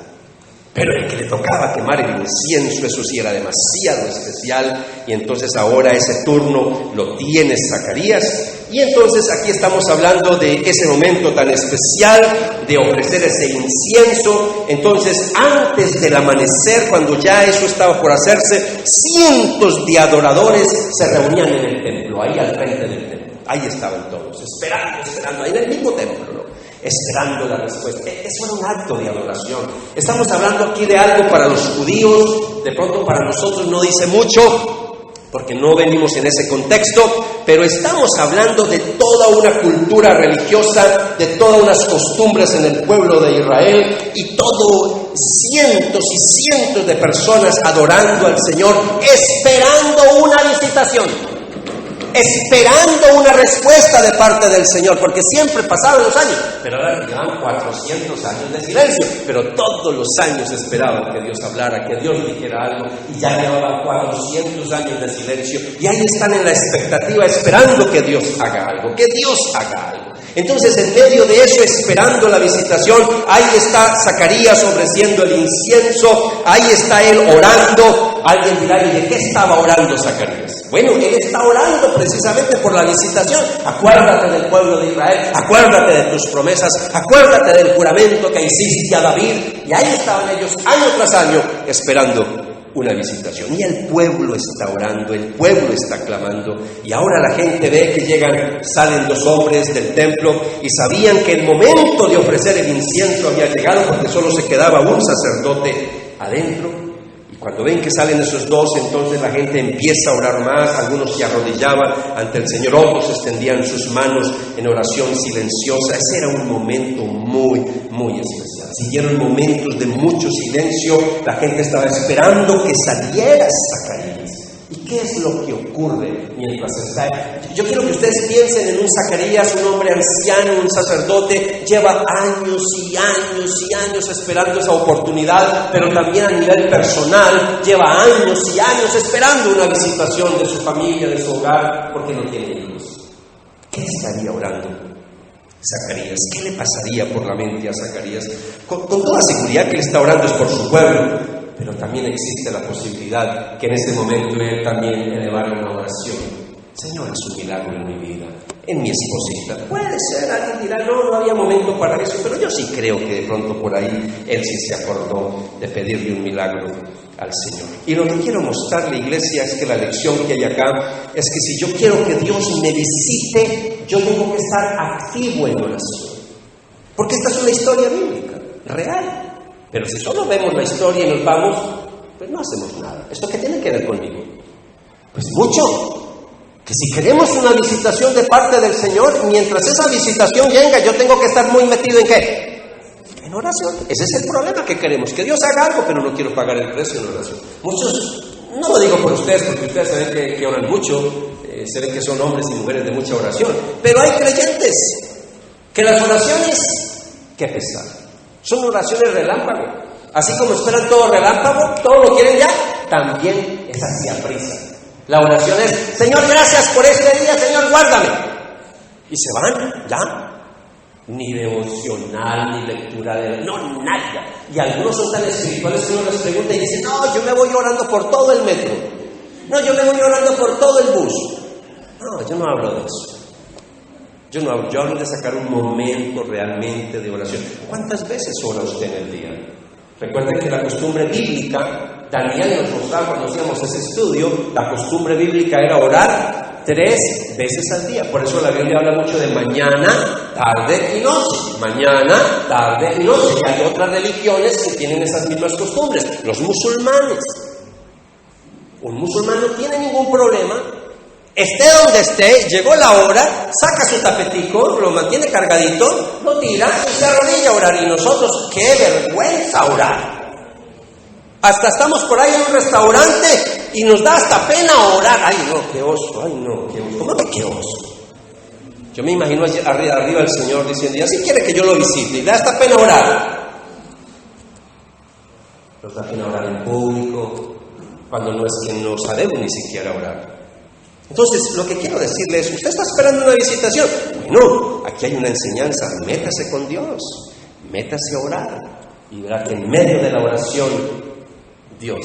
Pero el que le tocaba quemar el incienso, eso sí era demasiado especial, y entonces ahora ese turno lo tiene Zacarías. Y entonces aquí estamos hablando de ese momento tan especial de ofrecer ese incienso. Entonces, antes del amanecer, cuando ya eso estaba por hacerse, cientos de adoradores se reunían en el templo, ahí al frente del templo. Ahí estaban todos, esperando, ahí en el mismo templo, ¿no? Esperando la respuesta. Eso era un acto de adoración. Estamos hablando aquí de algo para los judíos, de pronto para nosotros no dice mucho, porque no venimos en ese contexto, pero estamos hablando de toda una cultura religiosa, de todas unas costumbres en el pueblo de Israel, y todo cientos y cientos de personas adorando al Señor, esperando una visitación, esperando una respuesta de parte del Señor, porque siempre pasaban los años, pero ahora llevan 400 años de silencio, pero todos los años esperaban que Dios hablara, que Dios dijera algo, y ya llevaban 400 años de silencio, y ahí están en la expectativa, esperando que Dios haga algo, que Dios haga algo. Entonces, en medio de eso, esperando la visitación, ahí está Zacarías ofreciendo el incienso, ahí está él orando. Alguien dirá, ¿y de qué estaba orando Zacarías? Bueno, él está orando precisamente por la visitación. Acuérdate del pueblo de Israel, acuérdate de tus promesas, acuérdate del juramento que hiciste a David. Y ahí estaban ellos año tras año esperando una visitación. Y el pueblo está orando, el pueblo está clamando. Y ahora la gente ve que salen los hombres del templo y sabían que el momento de ofrecer el incienso había llegado, porque solo se quedaba un sacerdote adentro. Cuando ven que salen esos dos, entonces la gente empieza a orar más, algunos se arrodillaban ante el Señor, otros extendían sus manos en oración silenciosa. Ese era un momento muy, muy especial. Siguieron momentos de mucho silencio, la gente estaba esperando que saliera Zacarías. ¿Y qué es lo que ocurre mientras está? Yo quiero que ustedes piensen en un Zacarías, un hombre anciano, un sacerdote, lleva años y años y años esperando esa oportunidad, pero también a nivel personal, lleva años y años esperando una visitación de su familia, de su hogar, porque no tiene hijos. ¿Qué estaría orando Zacarías? ¿Qué le pasaría por la mente a Zacarías? Con toda seguridad que él está orando es por su pueblo, pero también existe la posibilidad que en ese momento él también elevara una oración. Señor, haz un milagro en mi vida, en mi esposita. Puede ser, alguien dirá, no había momento para eso, pero yo sí creo que de pronto por ahí él sí se acordó de pedirle un milagro al Señor. Y lo que quiero mostrarle, iglesia, es que la lección que hay acá es que si yo quiero que Dios me visite, yo tengo que estar activo en oración. Porque esta es una historia bíblica, real. Pero si solo vemos la historia y nos vamos, pues no hacemos nada. ¿Esto qué tiene que ver conmigo? Pues mucho. Que si queremos una visitación de parte del Señor, mientras esa visitación llega, yo tengo que estar muy metido ¿en qué? En oración. Ese es el problema que queremos, que Dios haga algo, pero no quiero pagar el precio de la oración. Muchos, no lo digo por ustedes, porque ustedes saben que oran mucho, se ven que son hombres y mujeres de mucha oración, pero hay creyentes que las oraciones, qué pesar. Son oraciones relámpago. Así como esperan todo relámpago, todo lo quieren ya, también es así a prisa. La oración es, Señor, gracias por este día, Señor, guárdame. Y se van, ya. Ni devocional, ni lectura de... No, nada. Y algunos son tan espirituales que uno les pregunta y dice, no, yo me voy orando por todo el metro. No, yo me voy orando por todo el bus. No, yo no hablo de eso. Yo hablo de sacar un momento realmente de oración. ¿Cuántas veces ora usted en el día? Recuerden que la costumbre bíblica, Daniel nos mostraba cuando hacíamos ese estudio, la costumbre bíblica era orar 3 veces al día. Por eso la Biblia habla mucho de mañana, tarde y noche. Mañana, tarde y noche. Y hay otras religiones que tienen esas mismas costumbres. Los musulmanes. Un musulmán no tiene ningún problema. Esté donde esté, llegó la hora, saca su tapetico, lo mantiene cargadito, lo tira y se arrodilla a orar. Y nosotros, ¡qué vergüenza orar! Hasta estamos por ahí en un restaurante y nos da hasta pena orar. ¡Ay no, qué oso! ¡Ay no, qué oso! ¿Cómo que qué oso? Yo me imagino arriba el Señor diciendo, y así quiere que yo lo visite, y da hasta pena orar. Nos da pena orar en público, cuando no es que no sabemos ni siquiera orar. Entonces, lo que quiero decirle es, usted está esperando una visitación. Bueno, aquí hay una enseñanza, métase con Dios, métase a orar, y verá que en medio de la oración, Dios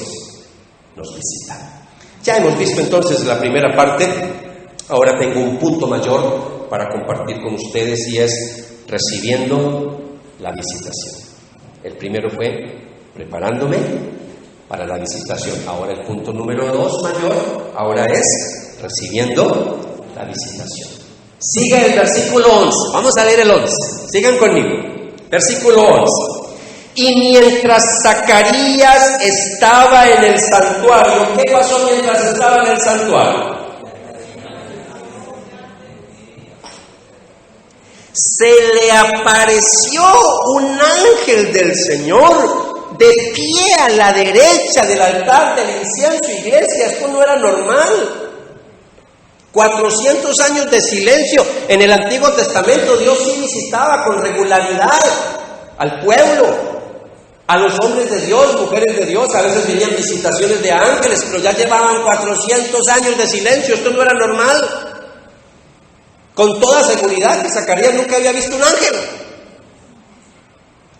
nos visita. Ya hemos visto entonces la primera parte, ahora tengo un punto mayor para compartir con ustedes y es recibiendo la visitación. El primero fue preparándome para la visitación. Ahora el punto número 2 mayor, ahora es recibiendo la visitación. Sigue el versículo 11. Vamos a leer el 11. Sigan conmigo. Versículo 11. Y mientras Zacarías estaba en el santuario, ¿qué pasó mientras estaba en el santuario? Se le apareció un ángel del Señor de pie a la derecha del altar del incienso. Iglesia, esto no era normal. 400 años de silencio. En el Antiguo Testamento Dios sí visitaba con regularidad al pueblo, a los hombres de Dios, mujeres de Dios. A veces venían visitaciones de ángeles, pero ya llevaban 400 años de silencio. Esto no era normal. Con toda seguridad que Zacarías nunca había visto un ángel.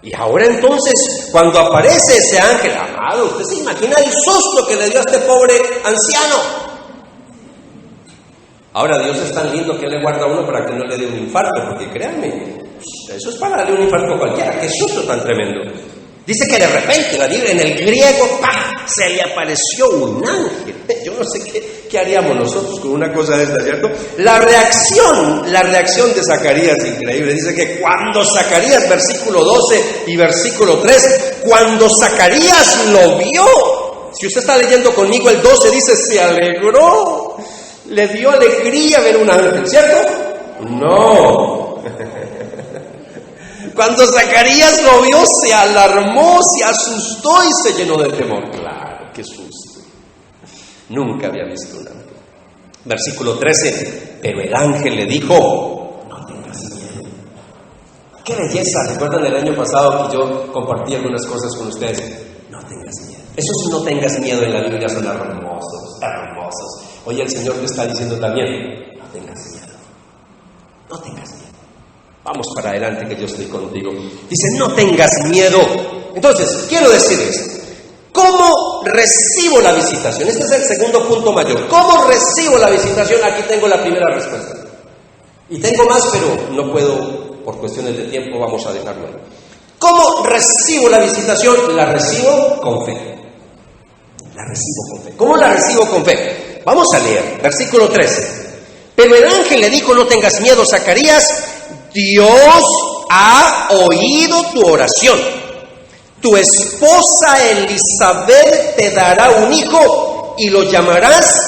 Y ahora entonces, cuando aparece ese ángel, amado, usted se imagina el susto que le dio a este pobre anciano. Ahora Dios es tan lindo que le guarda a uno para que no le dé un infarto, porque créanme, eso es para darle un infarto a cualquiera. Qué susto tan tremendo. Dice que de repente, la Biblia en el griego, ¡pah!, se le apareció un ángel. Yo no sé qué haríamos nosotros con una cosa de esta, ¿cierto? La reacción de Zacarías es increíble. Dice que cuando Zacarías, versículo 12 y versículo 3, cuando Zacarías lo vio, si usted está leyendo conmigo el 12, dice, se alegró, le dio alegría ver un ángel, ¿cierto? No. Cuando Zacarías lo vio, se alarmó, se asustó y se llenó de temor. Claro, qué susto. Nunca había visto un ángel. Versículo 13, pero el ángel le dijo, no tengas miedo. ¡Qué belleza! ¿Recuerdan el año pasado que yo compartí algunas cosas con ustedes? No tengas miedo. Esos no tengas miedo en la Biblia son hermosos, hermosos. Hoy el Señor te está diciendo también, no tengas miedo. No tengas miedo. Vamos para adelante, que yo estoy contigo. Dice, no tengas miedo. Entonces, quiero decir esto. ¿Cómo recibo la visitación? Este es el segundo punto mayor. ¿Cómo recibo la visitación? Aquí tengo la primera respuesta. Y tengo más, pero no puedo, por cuestiones de tiempo, vamos a dejarlo ahí. ¿Cómo recibo la visitación? La recibo con fe. La recibo con fe. ¿Cómo la recibo con fe? Vamos a leer, versículo 13. Pero el ángel le dijo, no tengas miedo, Zacarías, Dios ha oído tu oración. Tu esposa Elizabeth te dará un hijo y lo llamarás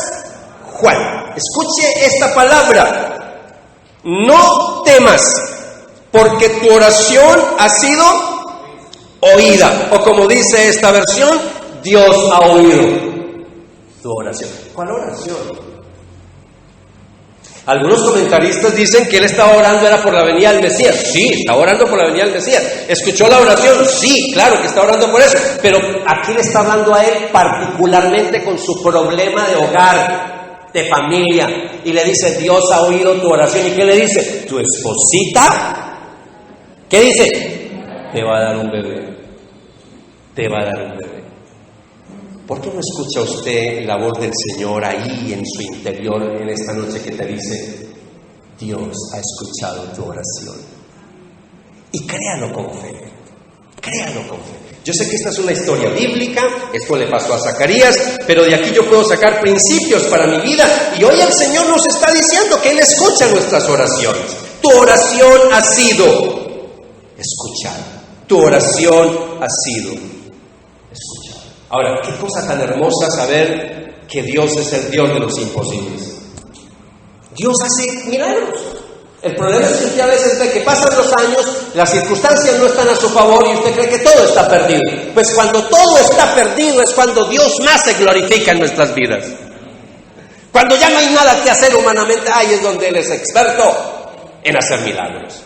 Juan. Escuche esta palabra. No temas, porque tu oración ha sido oída. O como dice esta versión, Dios ha oído tu oración. ¿Cuál oración? Algunos comentaristas dicen que él estaba orando era por la venida del Mesías. Sí, estaba orando por la venida del Mesías. ¿Escuchó la oración? Sí, claro que está orando por eso. Pero aquí le está hablando a él particularmente con su problema de hogar, de familia. Y le dice, Dios ha oído tu oración. ¿Y qué le dice? Tu esposita, ¿qué dice? Te va a dar un bebé. Te va a dar un bebé. ¿Por qué no escucha usted la voz del Señor ahí en su interior en esta noche que te dice, Dios ha escuchado tu oración? Y créalo con fe, créalo con fe. Yo sé que esta es una historia bíblica, esto le pasó a Zacarías, pero de aquí yo puedo sacar principios para mi vida. Y hoy el Señor nos está diciendo que Él escucha nuestras oraciones. Tu oración ha sido escuchada. Tu oración ha sido escuchada. Ahora, qué cosa tan hermosa saber que Dios es el Dios de los imposibles. Dios hace milagros. El problema es que usted a veces ve que pasan los años, las circunstancias no están a su favor y usted cree que todo está perdido. Pues cuando todo está perdido es cuando Dios más se glorifica en nuestras vidas. Cuando ya no hay nada que hacer humanamente, ahí es donde Él es experto en hacer milagros.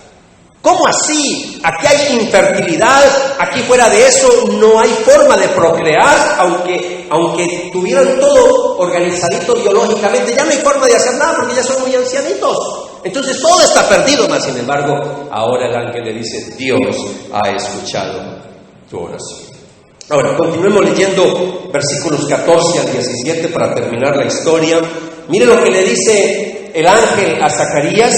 ¿Cómo así? Aquí hay infertilidad, aquí fuera de eso no hay forma de procrear, aunque tuvieran todo organizadito biológicamente, ya no hay forma de hacer nada porque ya son muy ancianitos. Entonces todo está perdido, mas sin embargo, ahora el ángel le dice, Dios ha escuchado tu oración. Ahora, continuemos leyendo versículos 14 al 17 para terminar la historia. Mire lo que le dice el ángel a Zacarías.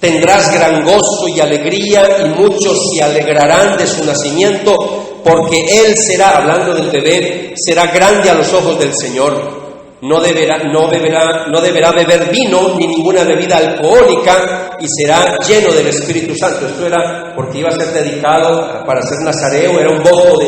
Tendrás gran gozo y alegría, y muchos se alegrarán de su nacimiento, porque él será, hablando del bebé, será grande a los ojos del Señor. no deberá beber vino ni ninguna bebida alcohólica y será lleno del Espíritu Santo. Esto era porque iba a ser dedicado para ser nazareo, era un voto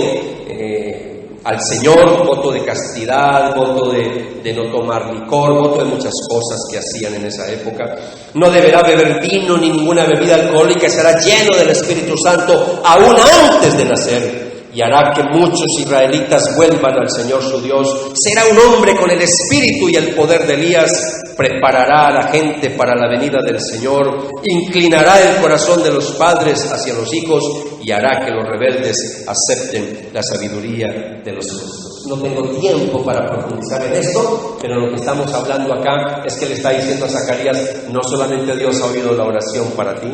al Señor, voto de castidad, voto de no tomar licor, voto de muchas cosas que hacían en esa época. No deberá beber vino ni ninguna bebida alcohólica y será lleno del Espíritu Santo aún antes de nacer. Y hará que muchos israelitas vuelvan al Señor su Dios. Será un hombre con el espíritu y el poder de Elías. Preparará a la gente para la venida del Señor. Inclinará el corazón de los padres hacia los hijos y hará que los rebeldes acepten la sabiduría de los justos. No tengo tiempo para profundizar en esto, pero lo que estamos hablando acá es que le está diciendo a Zacarías: no solamente Dios ha oído la oración para ti,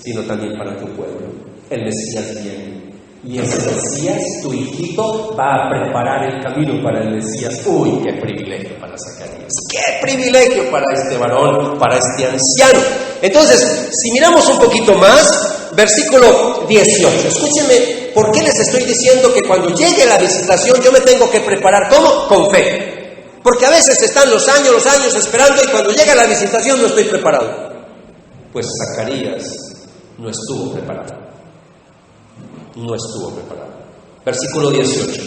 sino también para tu pueblo. El Mesías viene. Y ese Mesías, tu hijito, va a preparar el camino para el Mesías. ¡Uy, qué privilegio para Zacarías! ¡Qué privilegio para este varón, para este anciano! Entonces, si miramos un poquito más, versículo 18. Escúchenme, ¿por qué les estoy diciendo que cuando llegue la visitación yo me tengo que preparar? ¿Cómo? Con fe. Porque a veces están los años esperando y cuando llega la visitación no estoy preparado. Pues Zacarías no estuvo preparado. No estuvo preparado. Versículo 18.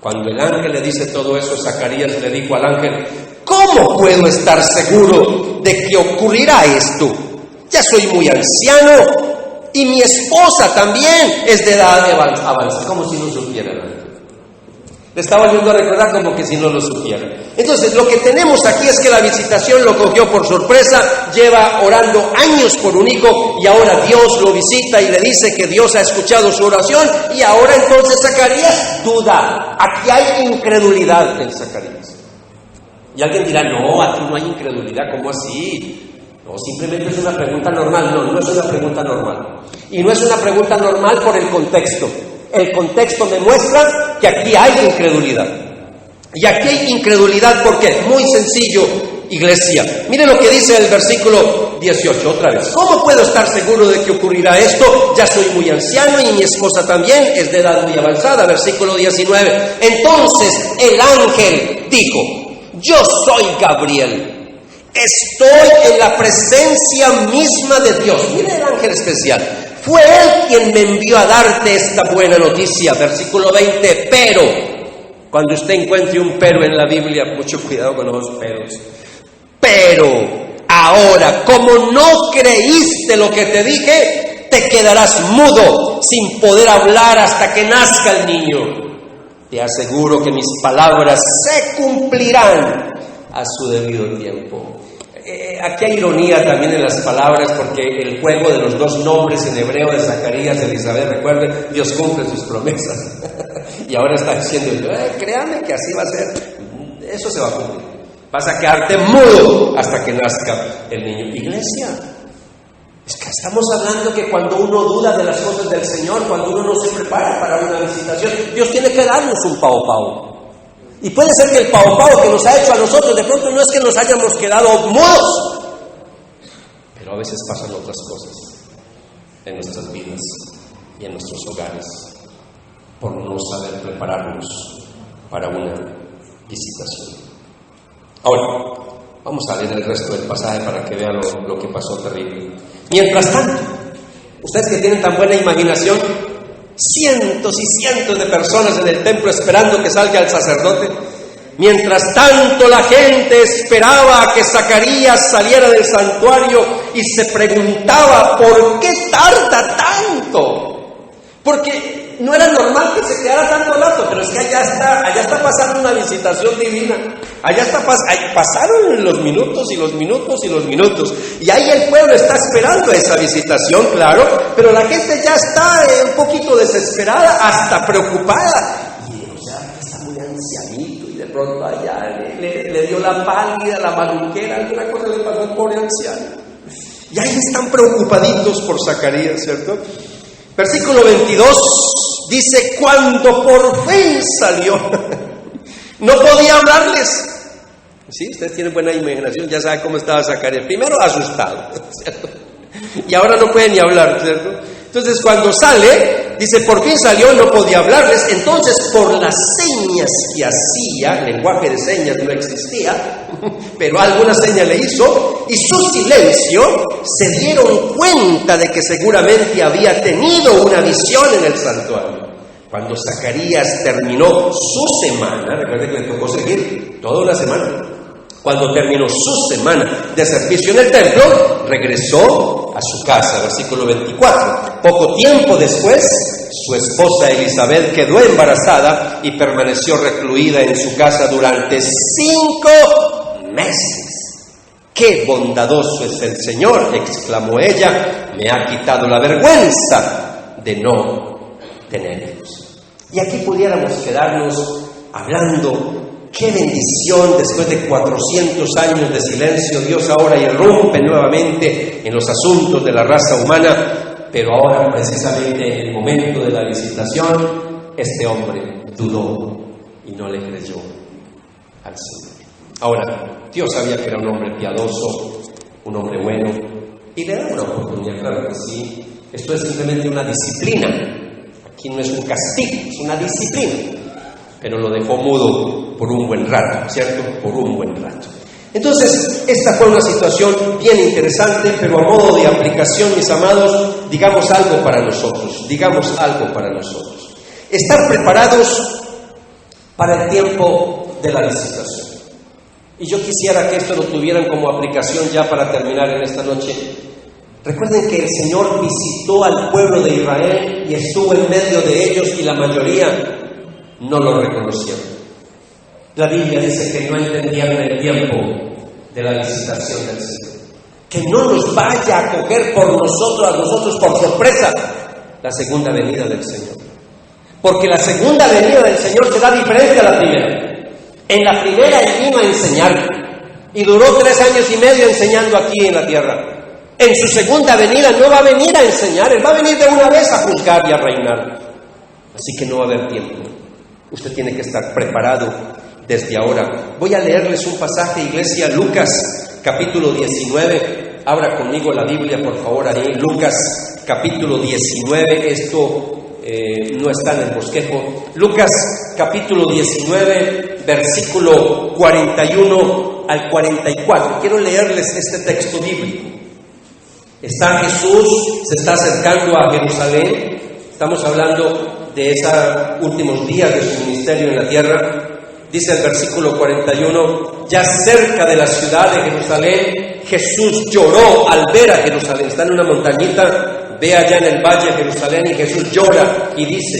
Cuando el ángel le dice todo eso, Zacarías le dijo al ángel: ¿cómo puedo estar seguro de que ocurrirá esto? Ya soy muy anciano y mi esposa también es de edad avanzada. Como si no supiera. Le estaba volviendo a recordar como que si no lo supiera. Entonces, lo que tenemos aquí es que la visitación lo cogió por sorpresa, lleva orando años por un hijo y ahora Dios lo visita y le dice que Dios ha escuchado su oración y ahora entonces Zacarías duda. Aquí hay incredulidad en Zacarías. Y alguien dirá: no, aquí no hay incredulidad, ¿cómo así? No, simplemente es una pregunta normal. No es una pregunta normal. Y no es una pregunta normal por el contexto. El contexto me muestra que aquí hay incredulidad. Y aquí hay incredulidad porque, muy sencillo, iglesia. Mire lo que dice el versículo 18, otra vez. ¿Cómo puedo estar seguro de que ocurrirá esto? Ya soy muy anciano y mi esposa también es de edad muy avanzada. Versículo 19. Entonces el ángel dijo: yo soy Gabriel. Estoy en la presencia misma de Dios. Mire el ángel especial. Fue él quien me envió a darte esta buena noticia. Versículo 20. Pero, cuando usted encuentre un pero en la Biblia, mucho cuidado con los peros. Pero, ahora, como no creíste lo que te dije, te quedarás mudo, sin poder hablar hasta que nazca el niño. Te aseguro que mis palabras se cumplirán a su debido tiempo. Aquí hay ironía también en las palabras, porque el juego de los dos nombres en hebreo de Zacarías y Elizabeth, recuerden, Dios cumple sus promesas. Y ahora está diciendo: créanme que así va a ser, eso se va a cumplir. Vas a quedarte mudo hasta que nazca el niño. Iglesia, es que estamos hablando que cuando uno duda de las cosas del Señor, cuando uno no se prepara para una visitación, Dios tiene que darnos un pao. Y puede ser que el pao que nos ha hecho a nosotros, de pronto no es que nos hayamos quedado mudos, pero a veces pasan otras cosas en nuestras vidas y en nuestros hogares por no saber prepararnos para una visitación. Ahora, vamos a leer el resto del pasaje para que vean lo que pasó terrible. Mientras tanto, ustedes que tienen tan buena imaginación, cientos y cientos de personas en el templo esperando que salga el sacerdote. Mientras tanto, la gente esperaba a que Zacarías saliera del santuario y se preguntaba: ¿por qué tarda tanto? Porque no era normal que se quedara tanto rato, pero es que allá está pasando una visitación divina. Pasaron los minutos y los minutos y los minutos. Y ahí el pueblo está esperando esa visitación, claro, pero la gente ya está un poquito desesperada, hasta preocupada. Y o sea, está muy ancianito y de pronto allá le dio la pálida, la maluquera, alguna cosa le pasó al pobre anciano. Y ahí están preocupaditos por Zacarías, ¿cierto? Versículo 22 dice: cuando por fin salió, no podía hablarles. Sí, ustedes tienen buena imaginación, ya saben cómo estaba Zacarías. Primero asustado, ¿cierto? Y ahora no puede ni hablar, ¿cierto? Entonces cuando sale, Dice, por fin salió, no podía hablarles, entonces por las señas que hacía, lenguaje de señas no existía, pero alguna seña le hizo, y su silencio, se dieron cuenta de que seguramente había tenido una visión en el santuario. Cuando Zacarías terminó su semana, recuerden que le tocó seguir toda una semana, cuando terminó su semana de servicio en el templo, regresó a su casa, versículo 24. Poco tiempo después, su esposa Elizabeth quedó embarazada y permaneció recluida en su casa durante 5 meses. ¡Qué bondadoso es el Señor!, exclamó ella, me ha quitado la vergüenza de no tener hijos. Y aquí pudiéramos quedarnos hablando. ¡Qué bendición! Después de 400 años de silencio, Dios ahora irrumpe nuevamente en los asuntos de la raza humana, pero ahora precisamente en el momento de la visitación, este hombre dudó y no le creyó al Señor. Ahora, Dios sabía que era un hombre piadoso, un hombre bueno, y le da una oportunidad, claro que sí. Esto es simplemente una disciplina. Aquí no es un castigo, es una disciplina. Pero lo dejó mudo por un buen rato, ¿cierto? Por un buen rato. Entonces, esta fue una situación bien interesante, pero a modo de aplicación, mis amados, digamos algo para nosotros, Estar preparados para el tiempo de la visitación. Y yo quisiera que esto lo tuvieran como aplicación ya para terminar en esta noche. Recuerden que el Señor visitó al pueblo de Israel y estuvo en medio de ellos y la mayoría no lo reconocieron. La Biblia dice que no entendían el tiempo de la visitación del Señor. Que no nos vaya a coger a nosotros por sorpresa, la segunda venida del Señor. Porque la segunda venida del Señor será diferente a la primera. En la primera Él vino a enseñar y duró 3 años y medio enseñando aquí en la tierra. En su segunda venida no va a venir a enseñar, Él va a venir de una vez a juzgar y a reinar. Así que no va a haber tiempo. Usted tiene que estar preparado desde ahora. Voy a leerles un pasaje, iglesia, Lucas, capítulo 19. Abra conmigo la Biblia, por favor, ahí. Lucas, capítulo 19. Esto no está en el bosquejo. Lucas, capítulo 19, versículo 41 al 44. Quiero leerles este texto bíblico. Está Jesús, se está acercando a Jerusalén. Estamos hablando de esos últimos días de su ministerio en la tierra. Dice el versículo 41, ya cerca de la ciudad de Jerusalén, Jesús lloró al ver a Jerusalén. Está en una montañita, ve allá en el valle de Jerusalén y Jesús llora y dijo,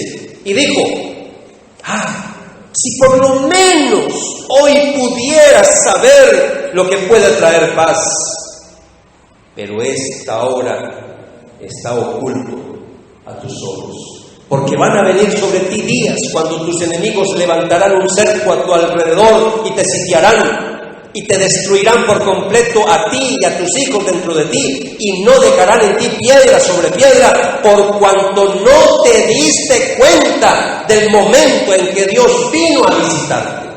si por lo menos hoy pudieras saber lo que puede traer paz, pero esta hora está oculto a tus ojos. Porque van a venir sobre ti días cuando tus enemigos levantarán un cerco a tu alrededor y te sitiarán y te destruirán por completo a ti y a tus hijos dentro de ti, y no dejarán en ti piedra sobre piedra, por cuanto no te diste cuenta del momento en que Dios vino a visitarte.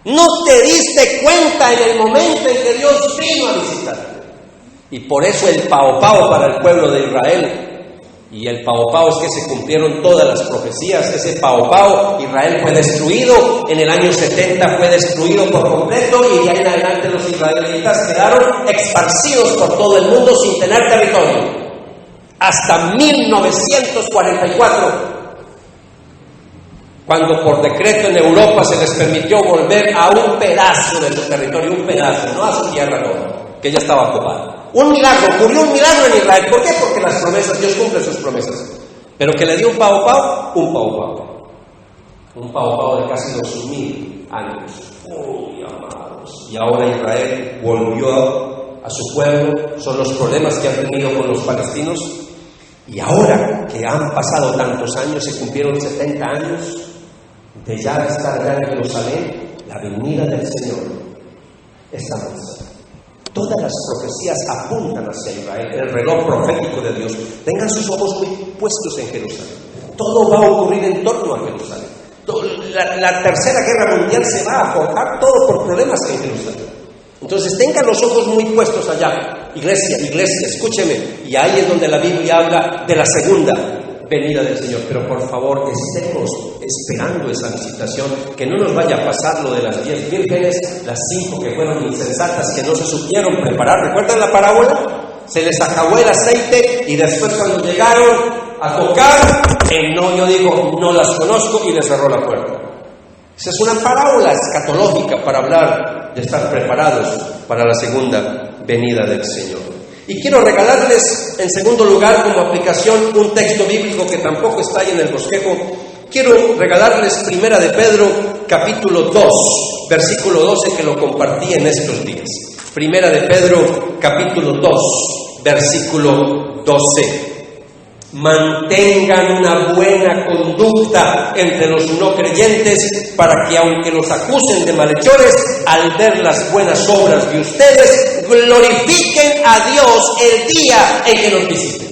No te diste cuenta en el momento en que Dios vino a visitarte. Y por eso el paopao para el pueblo de Israel. Y el paopao es que se cumplieron todas las profecías. Ese paopao, Israel fue destruido, en el año 70 fue destruido por completo, y de ahí en adelante los israelitas quedaron esparcidos por todo el mundo sin tener territorio. Hasta 1944, cuando por decreto en Europa se les permitió volver a un pedazo de su territorio, un pedazo, no a su tierra toda, que ya estaba ocupada. Ocurrió un milagro en Israel. ¿Por qué? Porque las promesas, Dios cumple sus promesas. Pero que le dio un paopao de casi 2000 años. Uy, amados. Y ahora Israel volvió a su pueblo. Son los problemas que han tenido con los palestinos. Y ahora que han pasado tantos años, se cumplieron 70 años de ya estar allá en Jerusalén, la venida del Señor está más. Todas las profecías apuntan hacia Israel, el reloj profético de Dios. Tengan sus ojos muy puestos en Jerusalén. Todo va a ocurrir en torno a Jerusalén. La tercera guerra mundial se va a forjar todo por problemas en Jerusalén. Entonces tengan los ojos muy puestos allá. Iglesia, escúcheme. Y ahí es donde la Biblia habla de la segunda venida del Señor. Pero por favor, estemos esperando esa visitación, que no nos vaya a pasar lo de las 10 vírgenes, las 5 que fueron insensatas, que no se supieron preparar. ¿Recuerdan la parábola? Se les acabó el aceite y después cuando llegaron a tocar, el novio dijo, no las conozco, y les cerró la puerta. Esa es una parábola escatológica para hablar de estar preparados para la segunda venida del Señor. Y quiero regalarles, en segundo lugar, como aplicación, un texto bíblico que tampoco está ahí en el bosquejo. Quiero regalarles Primera de Pedro, capítulo 2, versículo 12, que lo compartí en estos días. Primera de Pedro, capítulo 2, versículo 12. Mantengan una buena conducta entre los no creyentes, para que aunque los acusen de malhechores, al ver las buenas obras de ustedes, glorifiquen a Dios el día en que nos visite.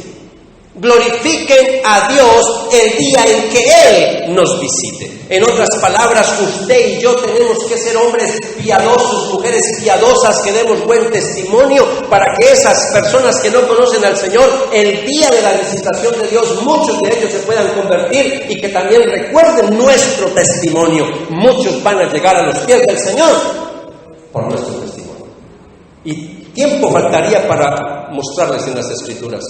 Glorifiquen a Dios el día en que Él nos visite. En otras palabras, usted y yo tenemos que ser hombres piadosos, mujeres piadosas, que demos buen testimonio para que esas personas que no conocen al Señor, el día de la visitación de Dios, muchos de ellos se puedan convertir y que también recuerden nuestro testimonio. Muchos van a llegar a los pies del Señor por nuestro testimonio. Y tiempo faltaría para mostrarles en las Escrituras.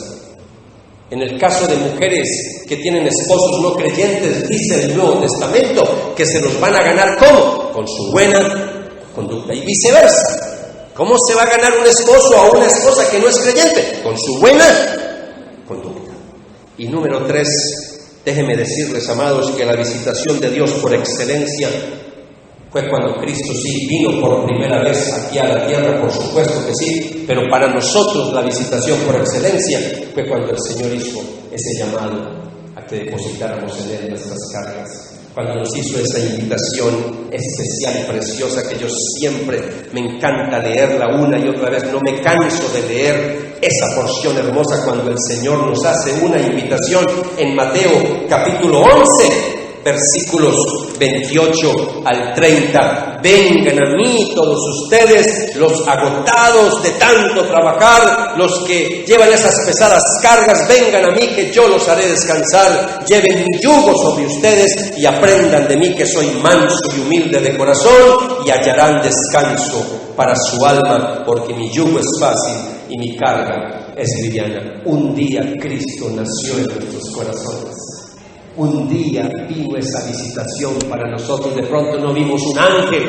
En el caso de mujeres que tienen esposos no creyentes, dice el Nuevo Testamento que se los van a ganar, ¿cómo? Con su buena conducta. Y viceversa. ¿Cómo se va a ganar un esposo a una esposa que no es creyente? Con su buena conducta. Y número 3, déjenme decirles, amados, que la visitación de Dios por excelencia fue cuando Cristo sí vino por primera vez aquí a la tierra, por supuesto que sí, pero para nosotros la visitación por excelencia fue cuando el Señor hizo ese llamado a que depositáramos en Él nuestras cargas, cuando nos hizo esa invitación especial y preciosa que yo siempre me encanta leerla una y otra vez, no me canso de leer esa porción hermosa cuando el Señor nos hace una invitación en Mateo capítulo 11, versículos 28 al 30. Vengan a mí todos ustedes, los agotados de tanto trabajar, los que llevan esas pesadas cargas, vengan a mí que yo los haré descansar. Lleven mi yugo sobre ustedes y aprendan de mí que soy manso y humilde de corazón, y hallarán descanso para su alma, porque mi yugo es fácil y mi carga es liviana. Un día Cristo nació en nuestros corazones. Un día vino esa visitación para nosotros. De pronto no vimos un ángel,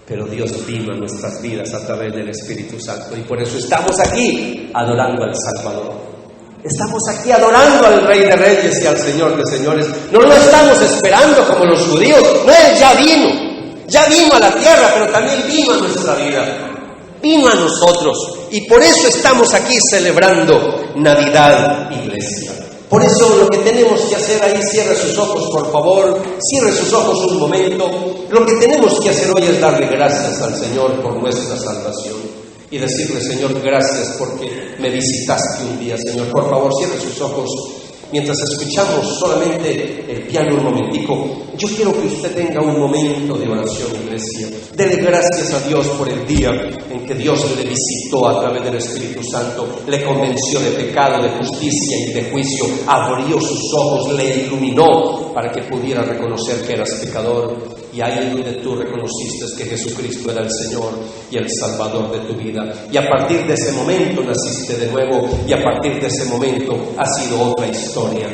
pero Dios vino a nuestras vidas a través del Espíritu Santo. Y por eso estamos aquí adorando al Salvador. Estamos aquí adorando al Rey de Reyes y al Señor de Señores. No lo estamos esperando como los judíos. No, Él ya vino a la tierra, pero también vino a nuestra vida. Vino a nosotros. Y por eso estamos aquí celebrando Navidad, iglesia. Por eso lo que tenemos que hacer ahí, cierre sus ojos por favor, cierre sus ojos un momento. Lo que tenemos que hacer hoy es darle gracias al Señor por nuestra salvación y decirle: Señor, gracias porque me visitaste un día. Señor, por favor, cierre sus ojos. Mientras escuchamos solamente el piano un momentico, yo quiero que usted tenga un momento de oración, iglesia. Dele gracias a Dios por el día en que Dios le visitó a través del Espíritu Santo, le convenció de pecado, de justicia y de juicio, abrió sus ojos, le iluminó para que pudiera reconocer que eras pecador. Y ahí es donde tú reconociste que Jesucristo era el Señor y el Salvador de tu vida. Y a partir de ese momento naciste de nuevo, y a partir de ese momento ha sido otra historia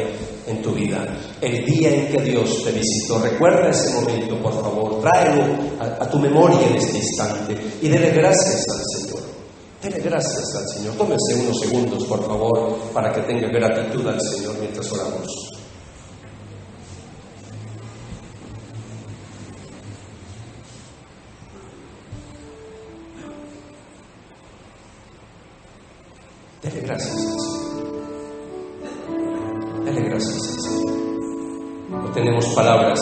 en tu vida. El día en que Dios te visitó, recuerda ese momento, por favor, tráelo a tu memoria en este instante y dele gracias al Señor. Dele gracias al Señor. Tómese unos segundos, por favor, para que tenga gratitud al Señor mientras oramos. Dele gracias al Señor. Dele gracias al Señor. No tenemos palabras.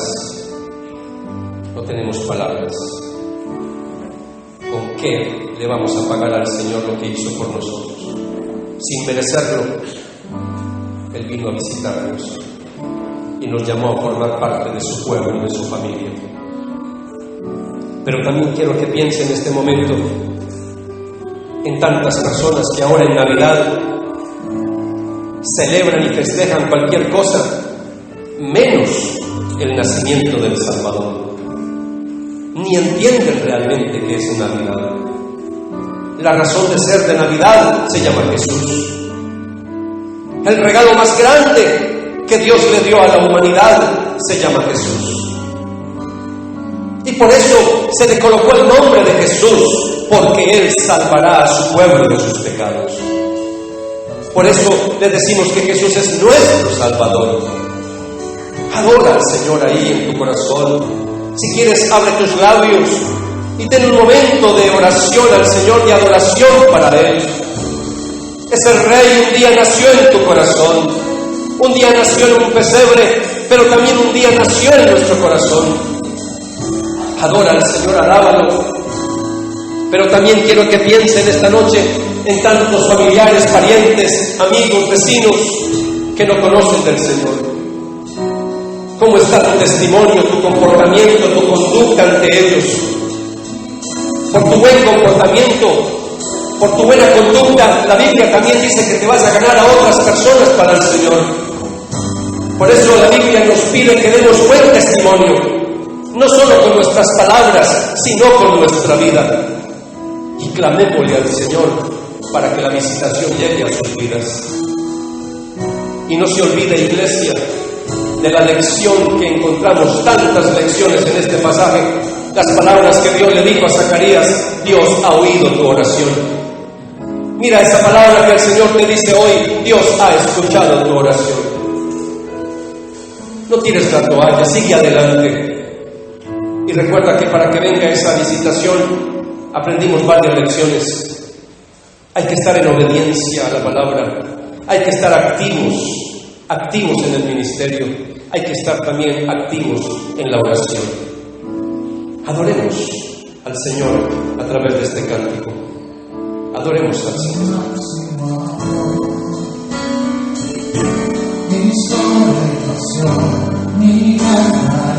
No tenemos palabras. ¿Con qué le vamos a pagar al Señor lo que hizo por nosotros? Sin merecerlo, Él vino a visitarnos y nos llamó a formar parte de su pueblo y de su familia. Pero también quiero que piense en este momento en tantas personas que ahora en Navidad celebran y festejan cualquier cosa, menos el nacimiento del Salvador. Ni entienden realmente qué es Navidad. La razón de ser de Navidad se llama Jesús. El regalo más grande que Dios le dio a la humanidad se llama Jesús. Y por eso se le colocó el nombre de Jesús, porque Él salvará a su pueblo de sus pecados. Por eso le decimos que Jesús es nuestro Salvador. Adora al Señor ahí en tu corazón. Si quieres, abre tus labios y ten un momento de oración al Señor, de adoración para Él. Ese Rey un día nació en tu corazón, un día nació en un pesebre, pero también un día nació en nuestro corazón. Adora al Señor, alábalo. Pero también quiero que piensen esta noche en tantos familiares, parientes, amigos, vecinos que no conocen del Señor. ¿Cómo está tu testimonio, tu comportamiento, tu conducta ante ellos? Por tu buen comportamiento, por tu buena conducta, la Biblia también dice que te vas a ganar a otras personas para el Señor. Por eso la Biblia nos pide que demos buen testimonio, no solo con nuestras palabras, sino con nuestra vida. Y clamémosle al Señor para que la visitación llegue a sus vidas. Y no se olvide, iglesia, de la lección que encontramos, tantas lecciones en este pasaje, las palabras que Dios le dijo a Zacarías: Dios ha oído tu oración. Mira esa palabra que el Señor te dice hoy: Dios ha escuchado tu oración. No tires la toalla, sigue adelante. Y recuerda que para que venga esa visitación aprendimos varias lecciones. Hay que estar en obediencia a la palabra, hay que estar activos en el ministerio, hay que estar también activos en la oración. Adoremos al Señor a través de este cántico. Adoremos al Señor. Mi historia y pasión, mi alma.